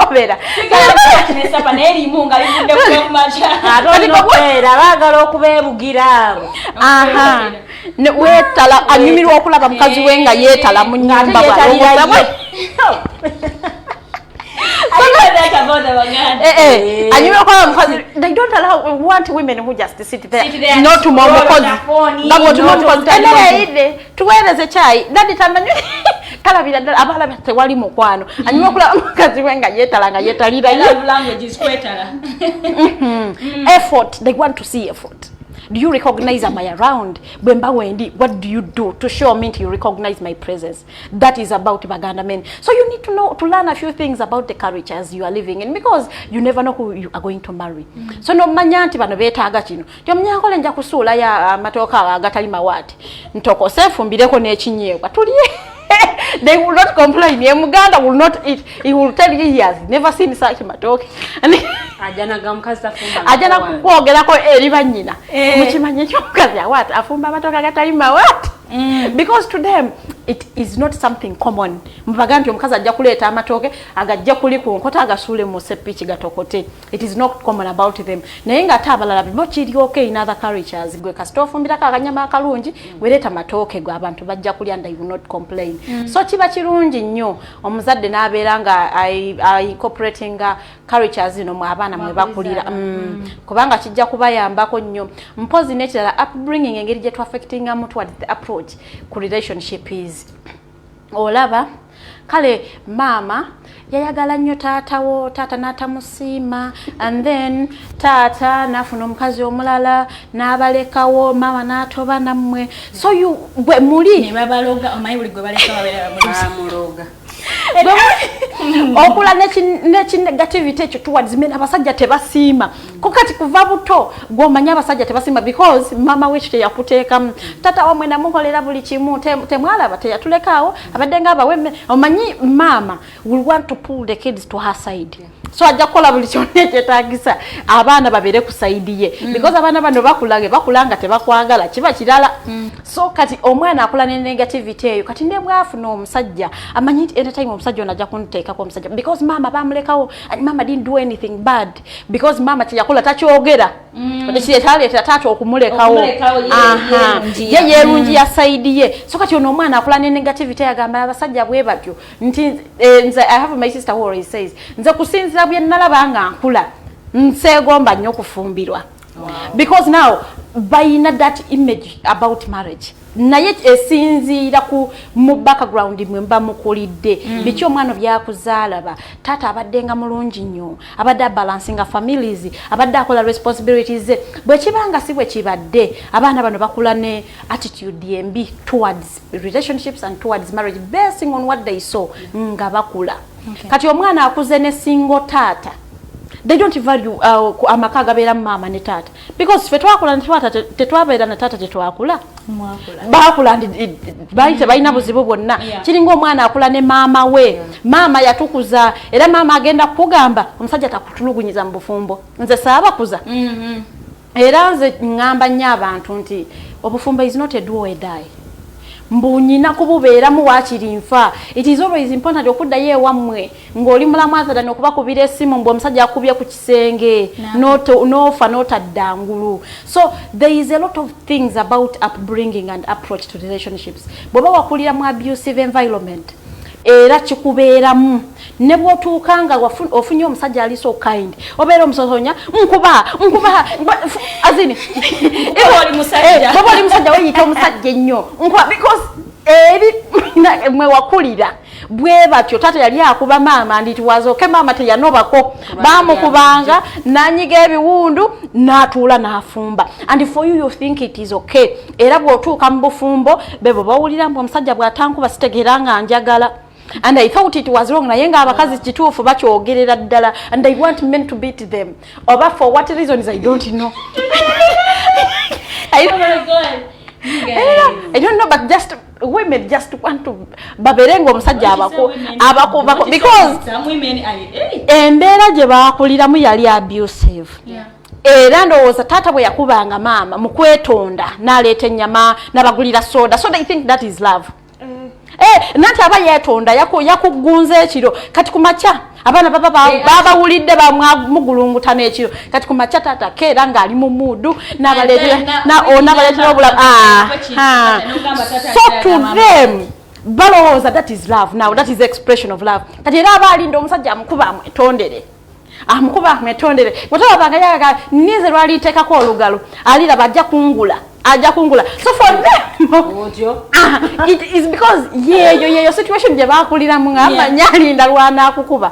obera. Nesa paneli munga livudde kumacha. Atolino kwera bagala okubebugira. Aha. Ne wetala anyumirwa okulaba mukazi we nga yeetala mu nyumba balobwa. They don't want women who just sit there. Not to mom tuweleze chai dadi tandanyo kalabira abala tewali mukwano anyuma kula mukazi wenga yetalira love language is kwetala. Effort, they want to see effort. Do you recognize am I around? Bwemba wendi, what do you do to show me you recognize my presence? That is about Baganda men. So you need to learn a few things about the cultures you are living in because you never know who you are going to marry. So no manyanti bano betaaga kino. Tyo Munyankole nja kusuula ya matoka agatali mawati. Ntoko sefumbireko n'ekinyeebwa. Tuliye. They will not complain. Muganda will not eat. He will tell you he has never seen such matoke. Ajana gamkaza fumba. Ajana kwogerako eri banyina. Mukimanye kyomukazi awati afumba matoke agatali mawati. Because to them it is not something common. Mbaganti omukazi ajja kuleeta amatoke agajja kuli ku nkota agasule mu seppichi gatokote. It is not common about them. Naye nga tabalala bibo kiri okay in other cultures. Gwe kasitofumbira akanyama akalungi wereeta matoke gwe abantu bajja kulya and they will not complain. So kiba kirungi nnyo omuzadde n'abeera nga incorporating cultures zino mu abaana mwe bakulira. Kubanga kijja kubayambako nnyo. Mpozi n'ekirala upbringing engeri gye affecting towards the approach ku relationship is olaba kale mama yayagala nnyo taatawo taata n'atamusiima and then taata n'afuna omukazi omulala n'abalekawo mama n'atoba nammwe so you bwe muli ne babaloga omayi buli gwe baleka babera muloga okula negativity ekyo towards men abasajja tebasiima ko kati kuva buto gw'omanya abasajja tebasiima because mama we teyakuteekamu tata wamwe namukolera buli kimu temwalaba teyatulekaawo abadde nga abawe omanyi mama will want to pull the kids to her side so ajja kukola buli kyonna ekyetaagisa abaana babeere ku sayidi ye because abaana bano bakulanga tebakwagala kiba kirala so kati omwana akula ne negativity eyo kati ne bwafuna omusajja amanyi nti anytime omusajja ono ajja kunteekako omusajja because mama bamulekawo and mama didn't do anything bad because mama teyakola takyogera tekiretaaleetera taata okumulekawo ye yerungi ya sayidi ye so kati ono omwana akula ne negativity agamba abasajja bwe batyo nti nze I have my sister who always says nze kusinzira bye nalaba nga nkula nseegomba nnyo okufumbirwa because now bayina that image about marriage naye esinziira ku mu background mwe mba mukulidde biki omwana byakuzaalaba taata abadde nga mulungi nnyo abadde balancing families abadde akola responsibilities ze bwe kibanga si bwe kibadde abaana bano bakula ne attitude embi towards relationships and towards marriage basing on what they saw nga bakula kati omwana akuze ne single taata they don't value amaka gabeera mama ne tata because fe twakula tetwabeera na tata tetwakula bakula bayite bayina buzibu bwonna kiringa omwana akula ne mama we mama yatukuza era mama agenda kugamba omusajja takutulugunyiza mu bufumbo nze saabakuza era nze ngamba nnyo abantu nti obufumbo is not a do or die mbunyina kububeeramu waakiri nfa it is always important okuddayo ewammwe ng'oli mulamu azadani okubakubira essimu mbwe omusajja akubye ku kisenge n'ofa n'otaddangulu so there is a lot of things about upbringing and approach to relationships bw'oba wakulira mu abusive environment era kikubeeramu ne bw'otuukanga ofunye omusajja ali so kind obeera omusosonya nkuba azini oli musajja oyita omusajja ennyo nkuba because eri mwe wakulira bwe batyo taata yali akuba maama ndi tuwazoke maama teyanobako bamukubanga nanyiga ebiwundu n'atuula n'afumba and for you think it is okay era bw'otuuka mu bufumbo bebo bawulira mbu omusajja bw'atankuba sitegeera nga njagala and I thought it was wrong naye nga abakazi kituufu bakyogerera ddala and I want men to beat them oba for what reasons I don't know I don't know but just women just want to baberengo omusajja abako because embeera gye bakuliramu yali abusive era ndowooza taata bwe yakubanga maama mu kwetonda n'aleeta ennyama n'abagulira soda so they think that is love nanti aba yetonda yakugunza ekiro kati kumacha abaana babawulidde bamugulunguta n'ekiro kati kumacha taata keera ng'ali mu mudu n'abaleetera obulamu so to them balowooza that is love now that is the expression of love kati era aba alinda omusajja amukuba amwetondere bwetalabanga yaga nize lwaliiteekako olugalo aliraba ajja kungula so for them it is because your situation gye bakuliramu ng'amanya alinda lwana akukuba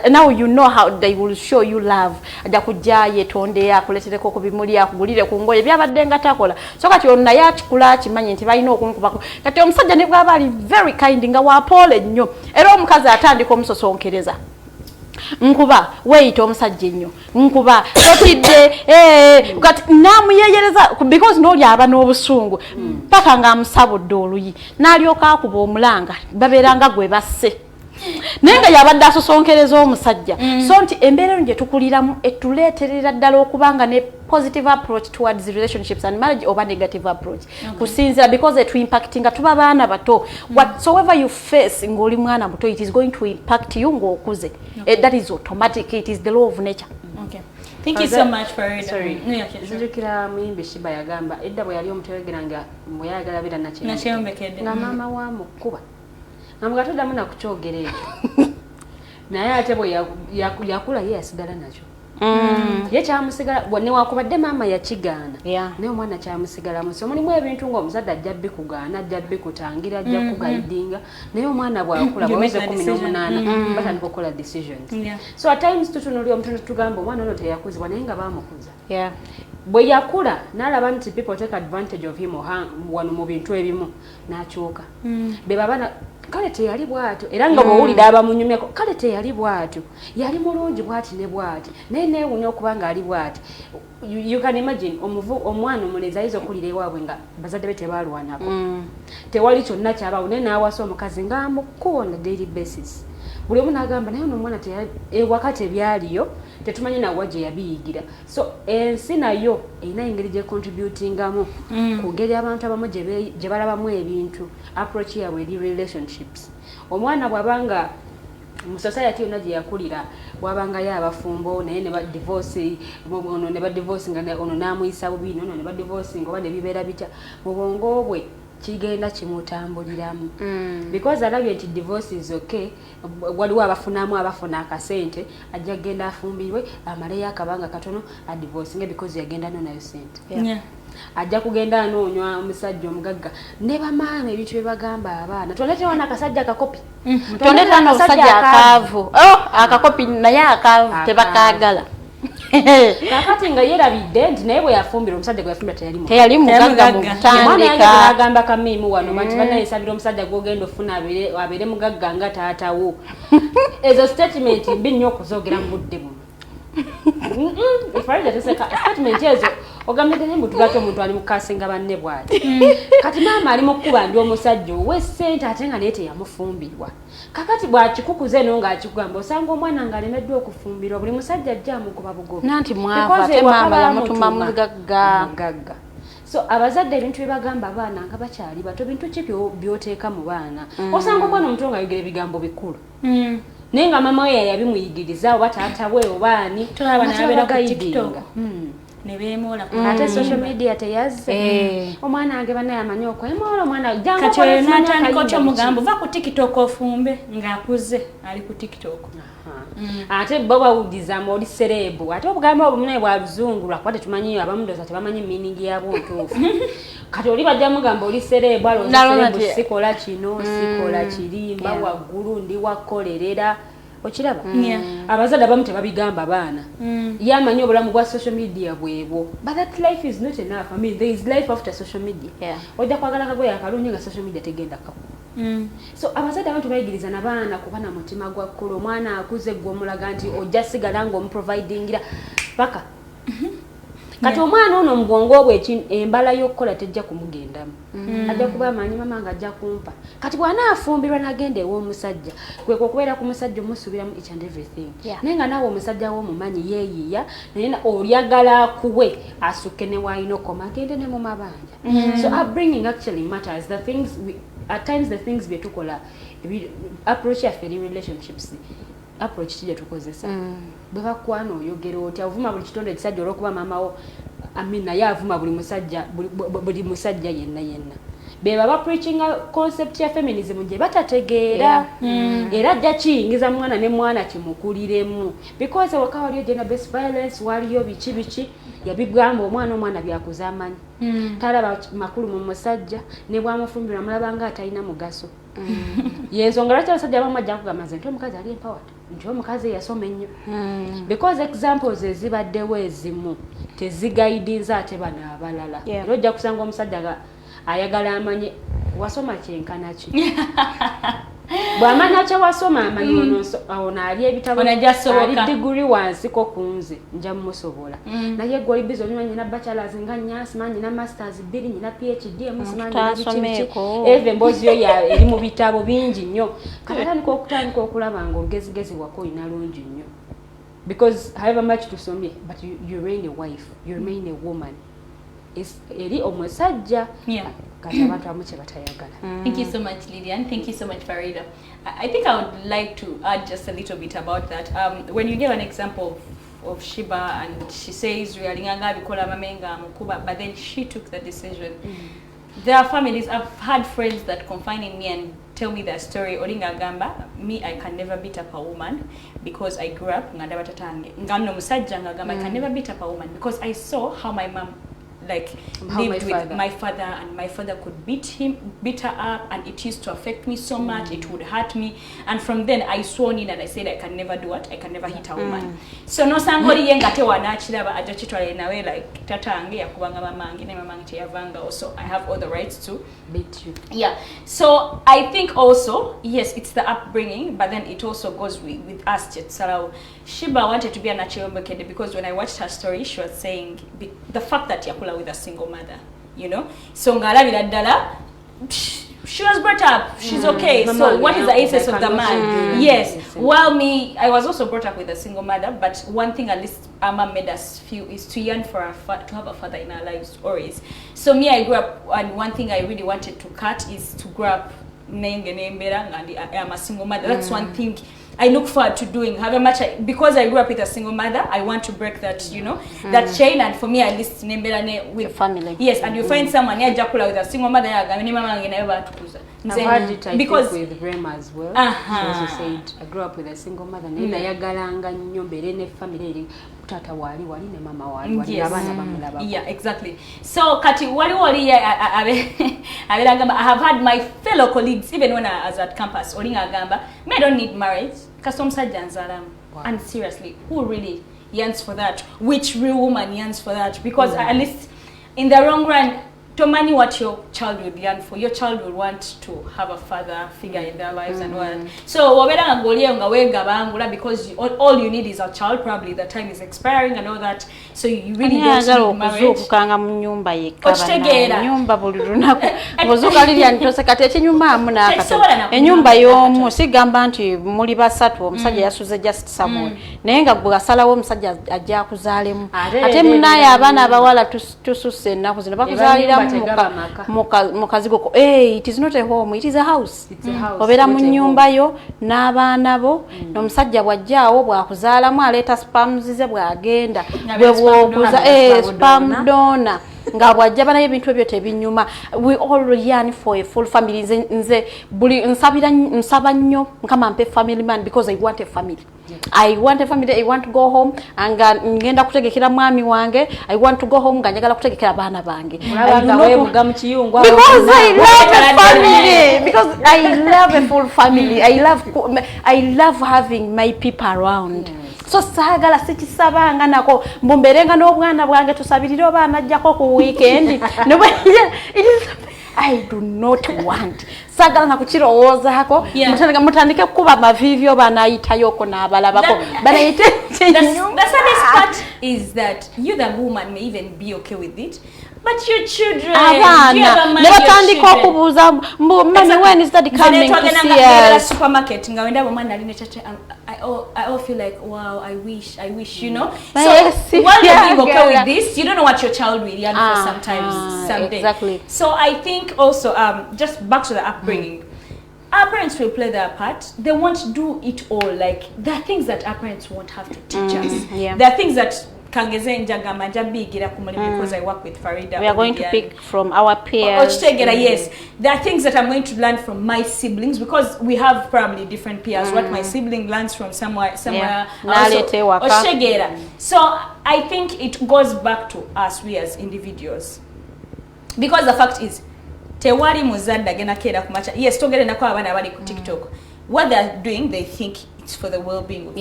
now you know how they will show you love ajja kujja yetonde akuletereko ku bimuli akugulire ku ngoye byabadde nga takola so kati ono naye akikula akimanyi nti balina okunkubako kati omusajja ne bw'aba ali very kind nga wapoole nnyo era omukazi atandika omusosonkereza nkuba weyita omusajja ennyo nkuba totidde kati namuyeyereza because n'oli aba n'obusungu paka ng'amusabudde oluyi n'alyoka akuba omulanga babeeranga gwe basse naye nga yabadde asosonkereza omusajja so nti embeera eno gye tukuliramu etuleeterera ddala okubanga ne positive approach towards relationships and marriage oba negative approach kusinzira because etu impacting nga tuba baana bato whatsoever you face ng'oli mwana muto it is going to impact you ng'okuze that is automatic it is the law of nature Thank you so much for it. Nzijukira muyimbi Shiba yagamba edda bwe yali omuteregera nga muyagala bira nakyeombekedde nga maama wa mukuba nga toddamu nakukyogera ekyo naye ate bwe yakula ye yasigala nakyo ye kyamusigala newakubadde maama yakigaana naye omwana kyamusigalamu so mulimu ebintu ng'omuzadde ajja bikugaana ajja bikutangira ajja kugayidinga naye omwana bwakula bwaweze 18 batandika okukola decisions so at times tutunulira omuntu tugamba omwana ono teyakuzibwa naye nga baamukuza bwe yakula n'alaba nti people take advantage of him wano mu bintu ebimu n'akyuka be babana kale teyali bw'atyo era nga bw'owulira abamunyumyako kale teyali bw'atyo yali mulungi bw'ati ne bw'ati naye neewunya okuba ng'ali bw'ati you can imagine omwana omulezi ayinza okulira ewaabwe nga bazadde be tebaalwanako tewali kyonna kyabaawo naye n'awasa omukazi ng'amukuwa on a daily basis buli omu n'agamba naye ono omwana ewaka tebyaliyo tetumanyi nawa gye yabiyigira so ensi nayo erina engeri gye contributingamu ku ngeri abantu abamu gye balabamu ebintu approach yaabwe eri relationships omwana bw'abanga mu society yonna gye yakulira bwabangayo abafumbo naye ne badivorce ono ne badivorce nga ono n'amuyisa bubi ono ne badivorce nga oba ne bibeera bitya mu bwongo bwe kigenda kimutambuliramu because alabye nti divorce is okay waliwo abafuna akasente ajja kugenda afumbirwe amaleyo akabanga katono adivorcinge because yagenda nonayo sente ajja kugenda anoonywa omusajja omugagga ne bamaama ebintu bye bagamba abaana toletewa n'akasajja akakopi tondeta n'omusajja akaavu akakopi naye akaavu tebakaagala kakati nga yerabidde nti naye bwe yafumbira omusajja gwe yafumbira teyali mugagga mu kutandika agamba kamiimu wano nti bannayesabira omusajja gw'ogenda ofuna abeere mugagga nga taatawo ezo statement mbi nnyo okuzoogera mu budde buno Farida teseka statement ezo ogambye naye mutugate omuntu ali mukasinga banne bwati kati maama ali mukuba ndi omusajja ow'essente ate nga naye teyamufumbirwa kakati bwakikukuze no ng'akikugamba osanga omwana ng'alemeddwa okufumbirwa buli musajja ajja amugoba bugoba nanti mwava ate maama yamutuma mugagga so abazadde ebintu bye bagamba abaana nga bakyali bato bintu ki by'oteeka mu baana osanga omwana omuto ng'ayogera ebigambo bikulu naye nga maama we yabimuyigiriza oba taata we oba ani tulaba n'abeera ku TikTok nebeemola ate social media teyazze omwana wange banaye amanyi okwemola omwana kati oyo n'atandika otya omugambo va ku TikTok ofumbe ng'akuze ali ku TikTok ate bo bawulizamu oli serebu ate obugambo obwo naye bwa luzungu lwakuba tetumanyi abamudoza tebamanyi meaning yabwo ntuufu kati oli bajja mugamba oli serebu alooserebu sikola kino sikola kirimba waggulu ndi wakolerera okiraba abazadde abamu tebabigamba baana yamanyi obulamu bwa social media bwebwo but that life is not enough. I mean, there is life after social media. Ojja kwagala kagoya akalungi nga social media tegenda kako. So abazadde abantu bayigiriza nabaana kuba na mutima gwa kkulu omwana akuze gwe omulaga nti ojja sigala ng'omuprovidingira paka kati omwana ono mu bwongo bwe embala y'okukola tejja kumugendamu ajja kuba amanyi mama nga ajja kumpa kati bw'anaafumbirwa n'agenda ew'omusajja kwe okubeera ku musajja omusubiramu each and everything naye nga naawe omusajja w'omumanyi yeeyiya naye olyagala kuwe asukke ne wayina okoma agende ne mu mabanja so upbringing actually matters. The things at times the things bye tukola approach yaffe eri relationships approach tijja tukozesa bwe bakwana oyogera otya ovuma buli kitonde ekisajja olw'okuba maamawo amina ye avuma buli musajja yenna be baba preaching a concept ya feminism gye batategeera era ajja kiyingiza mwana ne mwana kimukuliremu because waka waliyo gender based violence waliyo biki yabigamba omwana byakuza amanyi talaba makulu mu musajja ne bwamufumbira mulaba nga atalina mugaso yensonga lwaki abasajja abamu ajja kugamba nti omukazi ali empowered nti omukazi yasoma ennyo because examples ezibaddewo ezimu tezigayidinza ate bano abalala era ojja kusanga omusajja ayagala amanye wasoma kyenkana ki bw'amanya kye wasoma amanyi ono ali ebitabo ali diguri wansiko kunze nja mmusobola naye gwe oli bizi onyuma nyina bachelors nga nyansima nyina masters 2 nyina phd emusimanyi eve mbozi yo eri mu bitabo bingi nnyo katandika okulaba nga olugezigezi wako olina lungi nnyo because however much tusomye but you remain a wife, you remain a woman. Eri omusajja kati abantu abamu kye batayagala. Thank you so much, Lilian. Thank you so much, Farida. I think I would like to add just a little bit about that. When you give an example of Shiba and she says realinganga bikola mamenga mukuba, but then she took the decision. There are families, I've had friends that confine in me and tell me their story. Olinga gamba, me, I can never beat up a woman because I grew up nganda batatange. Ngano musajja ngagamba, I can never beat up a woman because I saw how my mom like lived with my father, and my father could beat her up, and it used to affect me so much. It would hurt me, and from then I swore in and I said I can never do it. I can never hit a woman. So no sangori yenga te wanachira ajachitwale nawe like tatange yakubanga mamangi ne mamangi yavanga. Also I have all the rights to beat you. Yeah. So I think also, yes, it's the upbringing, but then it also goes with us. Sarau Shiba wanted to be a natural Omumbejja because when I watched her story, she was saying the fact that Yakula with a single mother, you know. So Ngala Vidadala, she was brought up, she's okay. So what is the essence of the man? Yes. While me, I was also brought up with a single mother, but one thing at least Amma made us feel is to yearn for to have a father in our lives always. So me, I grew up, and one thing I really wanted to cut is to grow up and I'm a single mother. That's one thing I look forward to doing. However much because I grew up with a single mother, I want to break that, you know, that chain. And for me, at least with family. Yes, and you find someone here Jakula with a single mother. I've heard it, I because think with Rema as well. She also said, I grew up with a single mother. Nina yagalanga nyombere ne family tata wali ne mama wali abana bamulaba. Yeah, exactly. So kati wali I have had my fellow colleagues even when I was at campus olinga agamba me don't need marriage kasom sajja. And seriously, who really yearns for that? Which real woman yearns for that? Because at least in the long run, to money what your child will yearn for. Your child will want to have a father figure in their lives and all. So because all you need is a child. Probably the time is expiring and all that. So you really don't need marriage. Enyumba y'omu sigamba nti muli basatu omusajja yasuze just somewhere naye nga bwe asalawo omusajja ajja kuzaalemu ate munaye abaana abawala tususse ennaku zino bakuzaalira mukazigo. It is not a home, it is a house. Obeera mu nnyumba yo n'abaana bo n'omusajja bw'ajjaawo bw'akuzaalamu aleeta spams ze bw'agenda bwe bw'oguza spam donor nga bwajja banayo ebintu ebyo tebinyuma. We all yearn for a full family. Nze buli nsaba nnyo nkama mpe family man because I want a family. I want a family. I want to go home anga ngenda kutegekera mwami wange. I want to go home nga njagala kutegekera baana bange. Because I love a family. Because I love a full family. I love having my people around. So sagala sikisabanga nako mbumberenga n'obwana bwange tusabirira obaana ajjako ku weekend. I do not want. Sagala na kuchirowoozaako mutandike kuba mavivyo banayitayoko n'abalabako banayite. The saddest part is that you the woman may even be okay with it. But your children, never tandika okubuuza mommy when is that coming to see us? Supermarket I all feel like wow, I wish, you know. So while you're being okay with this, you don't know what your child will yearn for sometimes someday. Exactly. So I think also just back to the upbringing. Our parents will play their part. They won't do it all. Like there are things that our parents won't have to teach us. There are things that because I work with Farida. We are going to pick from our peers. Yes, there are things that I'm going to learn from my siblings because we have probably different peers. What my sibling learns from somewhere. So I think it goes back to us, we as individuals, because the fact is, yes, TikTok. What they're doing, they think it's for the well-being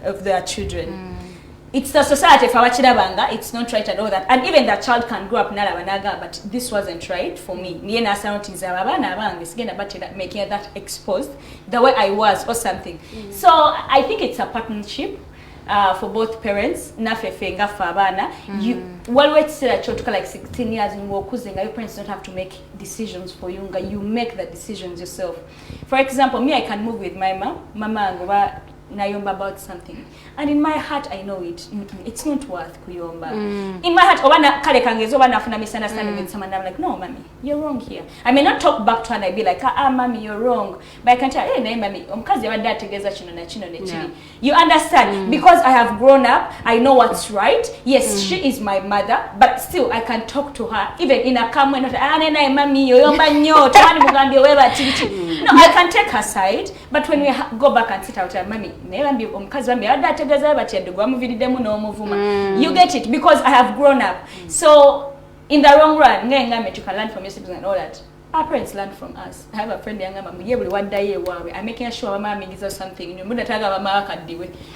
of their children. It's the society for Wachirabanga, it's not right and all that. And even that child can grow up Narabanaga, but this wasn't right for me. Making that exposed the way I was or something. So I think it's a partnership for both parents. Nafefenga fabana. You like 16 years in Wokuzenga, your parents don't have to make decisions for you. You make the decisions yourself. For example, me, I can move with my mom. Mama nayomba about something, and in my heart I know it. It's not worth kuyomba. In my heart, obana kale kangezo bana afuna misunderstanding with someone. I'm like, no, mommy, you're wrong here. I may not talk back to her and I be like, mommy, you're wrong. But I can tell, hey, mommy, omukazi yabadde ategeeza kino na kino ne kiri. You understand? Because I have grown up, I know what's right. Yes, she is my mother, but still I can talk to her even in a calm way. Not, mommy, yoyomba nyo, twani mugambi weba chichi. No, I can take her side, but when we go back and sit out, mommy, maybe omukazi wambi yabadde ategeeza bati yadde amuviridemu n'omuvuma. You get it? Because I have grown up. So in the long run, you can learn from your siblings and all that. Our parents learn from us. I have a friend I'm making sure my mom is something new.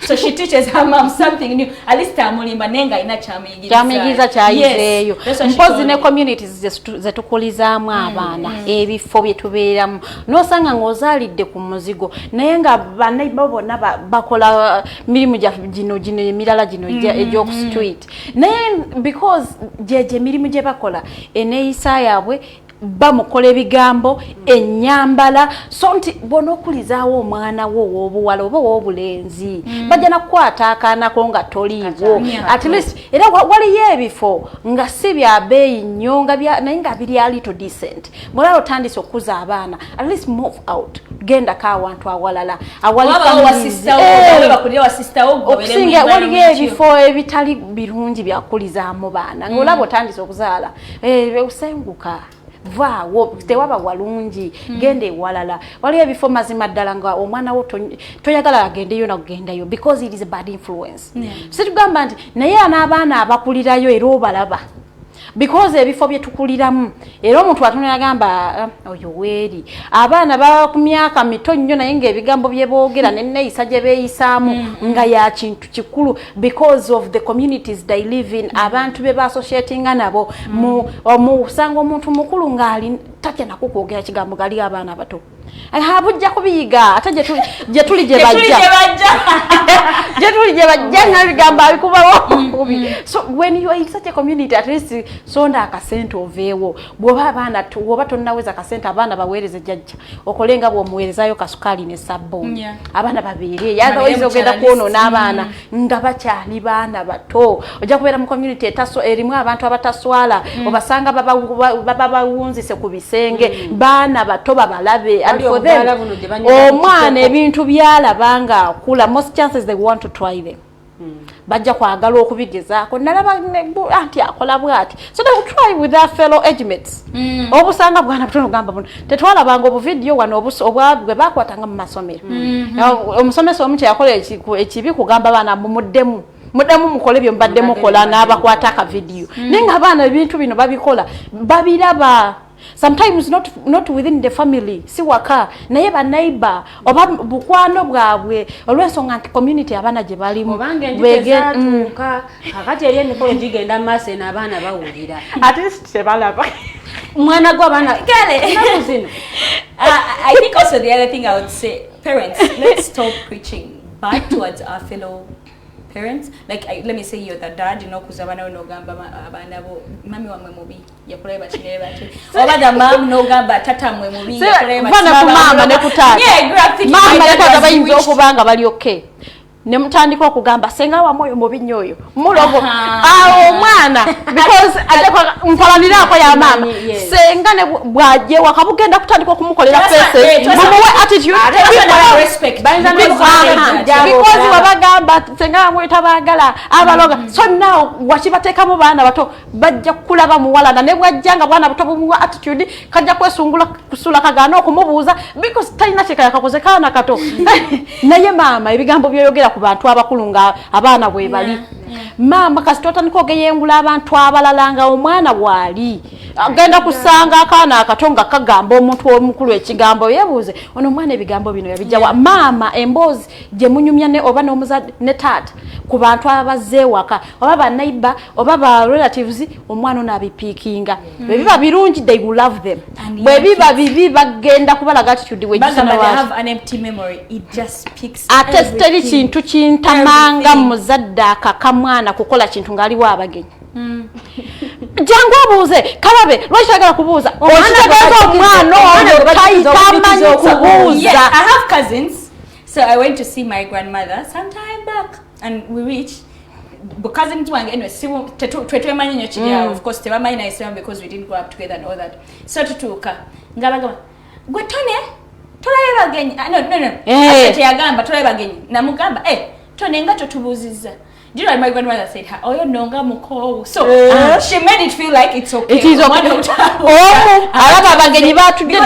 So she teaches her mom something new. At least I'm only manenga ina chamigiza chayizeyo. Mpozi ne communities zetukulizamu abaana ebifo byetubeeramu. Nosanga ngozalidde ku muzigo naye nga banaiba bonna bakola mirimu gino emirala gino ej'oku street. Naye because jeje mirimu gye bakola eneeyisa yaabwe bamukola ebigambo ennyambala so nti bonokulizaawo omwana wo w'obuwala oba w'obulenzi bajja nakukwata akaanako nga toliiwo at least era waliyo ebifo nga si bya bbeeyi nnyo naye nga biri a little decent mulala otandise okuza abaana at least move out gendako awantu awalala okusinga waliyo ebifo ebitali birungi byakulizaamu baana ng'olaba otandise okuzaala osenguka vaawo tewaba walungi gende walala waliyo ebifo mazima ddala nga omwana wo toyagala agendeyo na kugendayo because it is a bad influence situgamba nti naye n'abaana abakulirayo era obalaba because ebifo byetukuliramu era omuntu atunula agamba oyo weeri abaana baba ku myaka mito nnyo naye ng'ebigambo bye boogera n'enneeyisa gye beeyisaamu nga ya kintu kikulu because of the communities they live in abantu be baasociatinga nabo musanga omuntu mukulu ng'ali tatya nako kwogera kigambo gali abaana abato bujja kubiyiga ate gye tuli gye bajja ng'ebigambo abikubawo so when you are in such a community at least sonda akasente oveewo bw'oba tonnaweza akasente abaana baweereze jjajja okolenga bw'omuweerezaayo kasukaali ne sabbuuni abaana babeere otherwise ogenda kwonoona abaana nga bakyali baana bato ojja kubeera mu community erimu abantu abataswala obasanga baba bawunzise ku bisenge baana bato babalabe omwana ebintu byalaba akula most chances they want to try them bajja kwagala okubigezaako nalaba anti akola bwati so they will try with their fellow age mates obusanga bwana butono gamba buno tetwalabanga obuvidiyo wano obwabwe bakwatanga mu masomero omusomesa omu kye yakola ekibi kugamba baana muddemu mukole byo mbadde mukola n'abakwata akavidiyo naye nga abaana ebintu bino babikola babiraba sometimes not within the family si waka naye ba neighbor oba bukwano bwabwe olw'ensonga nti community abaana gye balimu begatuuka kakati eri emikolo gigenda maaso n'abaana bawulira at least tebalaba mwana gw'abaana kale zino. I think also the other thing I would say, parents, let's stop preaching bad towards our fellow parents. Like let me say you're the dad, kuzabana no gamba abana bo mami wamwe mubi yakole batire bati oba the mom no gamba tata mwe mubi yakole batire mama ne kutata mama ne tata bayinza okubanga bali okay ne mutandika okugamba senga wa moyo mubi nyoyo mulogo omwana because atekwa mpalanira ko ya mama senga ne bwaje wakabugenda kutandika okumukolera pese mumuwe attitude respect because wabagamba senga mwe tabagala abaloga so now wachibateka mu bana bato bajja kulaba muwala ne bwajjanga bwana bato bumuwa attitude kajja kwesungula kusula kagano okumubuuza because talina cheka kakoze kana kato naye mama ebigambo byoyogera ku bantu abakulunga abaana bwe bali mama kasitota niko geyengula abantu abalalanga omwana bwali agenda kusanga akaana akatonga kagamba omuntu omukulu ekigambo yebuuze ono omwana ebigambo bino yabijawa mama embozi gye munyumya ne oba n'omuzadde ne taata ku bantu abazze waka oba ba neighbor oba ba relatives omwana ono abipiikinga bwe biba birungi they will love them bwe biba bibi bagenda kubalaga attitude we just have an empty memory it just picks atesteri kintu kintamanga muzadde akakamwana kukola kintu ngaliwo abagenyi jangu abuuze kalabe lwaki agala kubuuza okitegeeza omwana oyo tamanyi kubuuza. I have cousins So I went to see my grandmother some time back, and we reached. Because of course, because we didn't grow up together and all that. So tutuka, ngabagamba, gwe Tone, tolabe bagenyi. No. Asete yagamba tolabe bagenyi. Namugamba, Tone nga totubuziza. Do you know my grandmother said her, "Oh, nonga muko." So she made it feel like it's okay. It is okay. Alaba abagenyi batudde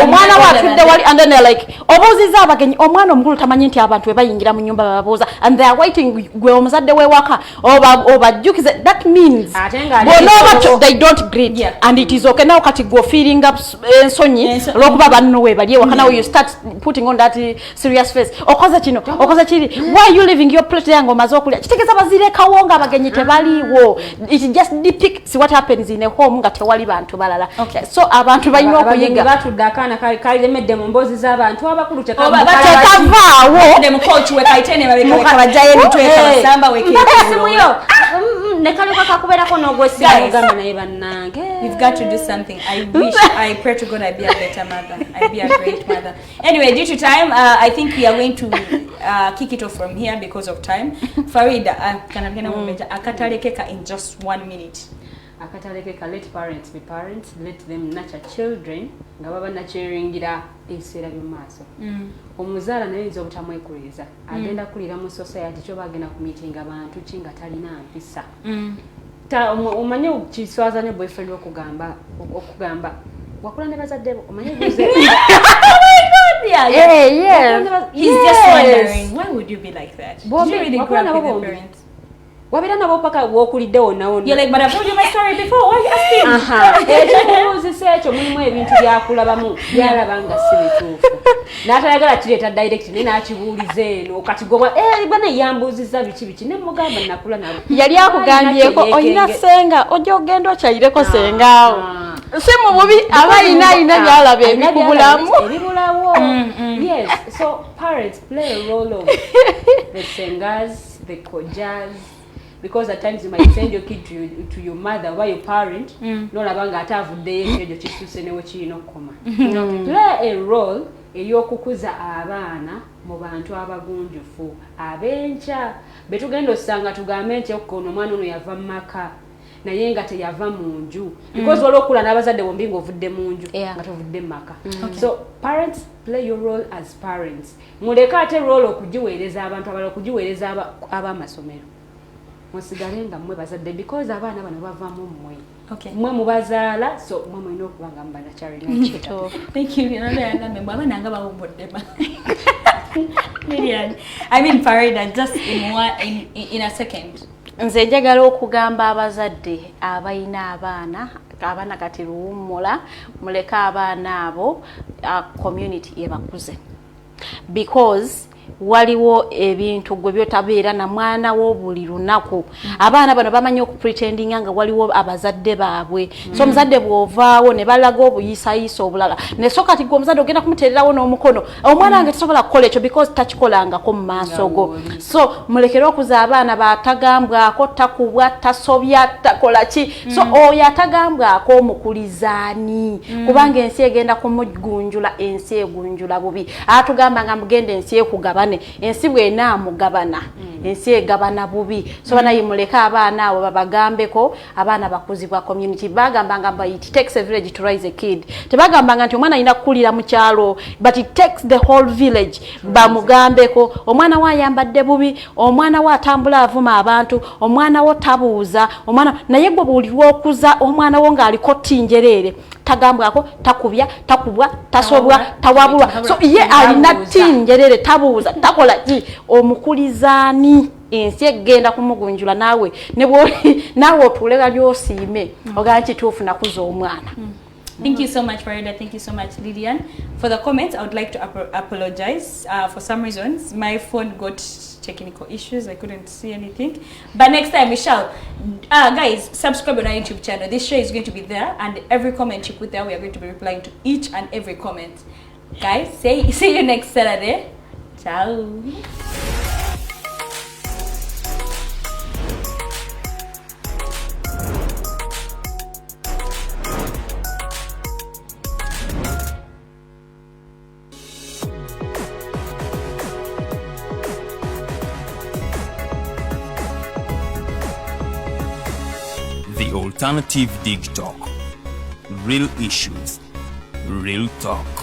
omwana watudde wali and then they're like obuziza abagenyi omwana omukulu tamanyi nti abantu bayingira mu nyumba bababuuza and they are waiting gwe omuzadde we waka obajjukize. That means they don't greet and it is okay now kati go feeling up ensonyi olwokuba banno we bali ewaka. Now you start putting on that serious face. Okoza kino okoza kiri, why are you leaving your plate yango maze okulya kitegeza bazire kawonga abagenyi tebaliwo. It just depicts what happens in a home nga tewali bantu balala. So abantu bayina okuyiga batudde akaana kalemedde mu mboozi z'abantu abakulu tekavaawo dem coach we kaitene babeka bajaye mitweka basamba wekesimuyo ne kaleka kakuberako n'ogwesiga ogamba naye bannange. We've got to do something. I pray to God I be a better mother. I be a great mother. Anyway, due to time, I think we are going to kick it off from here because of time. Farida, kanabgena Omumbejja akatalekeka in just 1 minute. Akatalekeka, let parents be parents, let them nurture children nga baba nurturingira ebiseera by'omumaaso. Omuzaala naye yinza obutamwekuliriza agenda kulira mu society kyoba agenda ku meeting abantu ki nga talina mpisa. Omanye kiswaza ne boyfriend okugamba wakula ne bazadde bo omanye guze. Oh my God, yeah. He's just wondering, why would you be like that? Did you really grow up with your parents? Wabera nabo paka wokulidde wonna. You're like, but I told you my story before. Why are you asking? Ekyobuuzisa ekyo mulimu ebintu byakulabamu byalabanga si bituufu. N'atayagala kireeta direct naye n'akibuuliza eno kati gobwa bana yambuuzizza biki ne mugamba nakula nabo. Yali akugambyeko oyina senga ojja ogenda okyayireko sengaawo. Si mu bubi abayina byalaba ebikubulamu. Ebibulawo. Yes, so parents play a role of the sengas, the kojas. Because at times you might send your kid to your mother or your parent, no labanga atavuddeyo ekyo kisuse newe kirina okukoma. Play a role ey'okukuza abaana mu bantu abagunjufu abenkya betugenda osanga tugambe nti okkono omwana ono yava mu maka naye nga teyava mu nju because olwokula n'abazadde bombi ng'ovudde mu nju nga tovudde mu maka. So parents, play your role as parents. Muleke ate role okugiweereza abantu abalala okugiweereza ab'amasomero. Musigale nga mmwe bazadde because abaana bano bavaamu mmwe. Mmwe mubazaala so mmwe mulina okuba nga mubanakyalina ekito. Thank you. Abaana nga bawumbuddema. I mean Farida, just in a second. Nze njagala okugamba abazadde abayina abaana kati luwummula muleke abaana abo community ebakuze because waliwo ebintu gwe byotabeera na mwana wo buli lunaku. Abaana bano bamanyi okupretendinga nga waliwo abazadde baabwe. So omuzadde bw'ovaawo ne balaga obuyisayiisa obulala ne so kati gwe omuzadde ogenda kumuteererawo n'omukono omwana wange tasobola kukola ekyo because takikolangako mu maaso go. So mulekere okuza abaana batagambwako takubwa tasobya takola ki. So oyo atagambwako omukulizaani kubanga ensi egenda kumugunjula, ensi egunjula bubi. Atugamba nga mugende ensi ekugabane ensi bwena mugabana ensi egabana bubi. So bana yimuleka abaana abo babagambeko abaana bakuzibwa community bagamba nga it takes a village to raise a kid. Tebagamba nga nti omwana alina kukulira mu kyalo but it takes the whole village bamugambeko omwana wa yambadde bubi, omwana wa atambula avuma abantu, omwana wo tabuuza, omwana naye gwe buulirwa okuza omwana wo ng'aliko tinjerere tagambwako takubya takubwa tasobwa tawabulwa. So ye alina tinjerere tabuuza takola ki omukulizaani ensi egenda kumugunjula naawe naawe otuulega lyosiime ogamba kituufu nakuza omwana. Thank you so much, Farida. Thank you so much, Lilian. For the comments, I would like to apologize. For some reasons, my phone got technical issues. I couldn't see anything. But next time we shall. Guys, subscribe on our YouTube channel. This show is going to be there. And every comment you put there, we are going to be replying to each and every comment. Guys, see you next Saturday. Ciao. The alternative Digitalk. Real issues, real talk.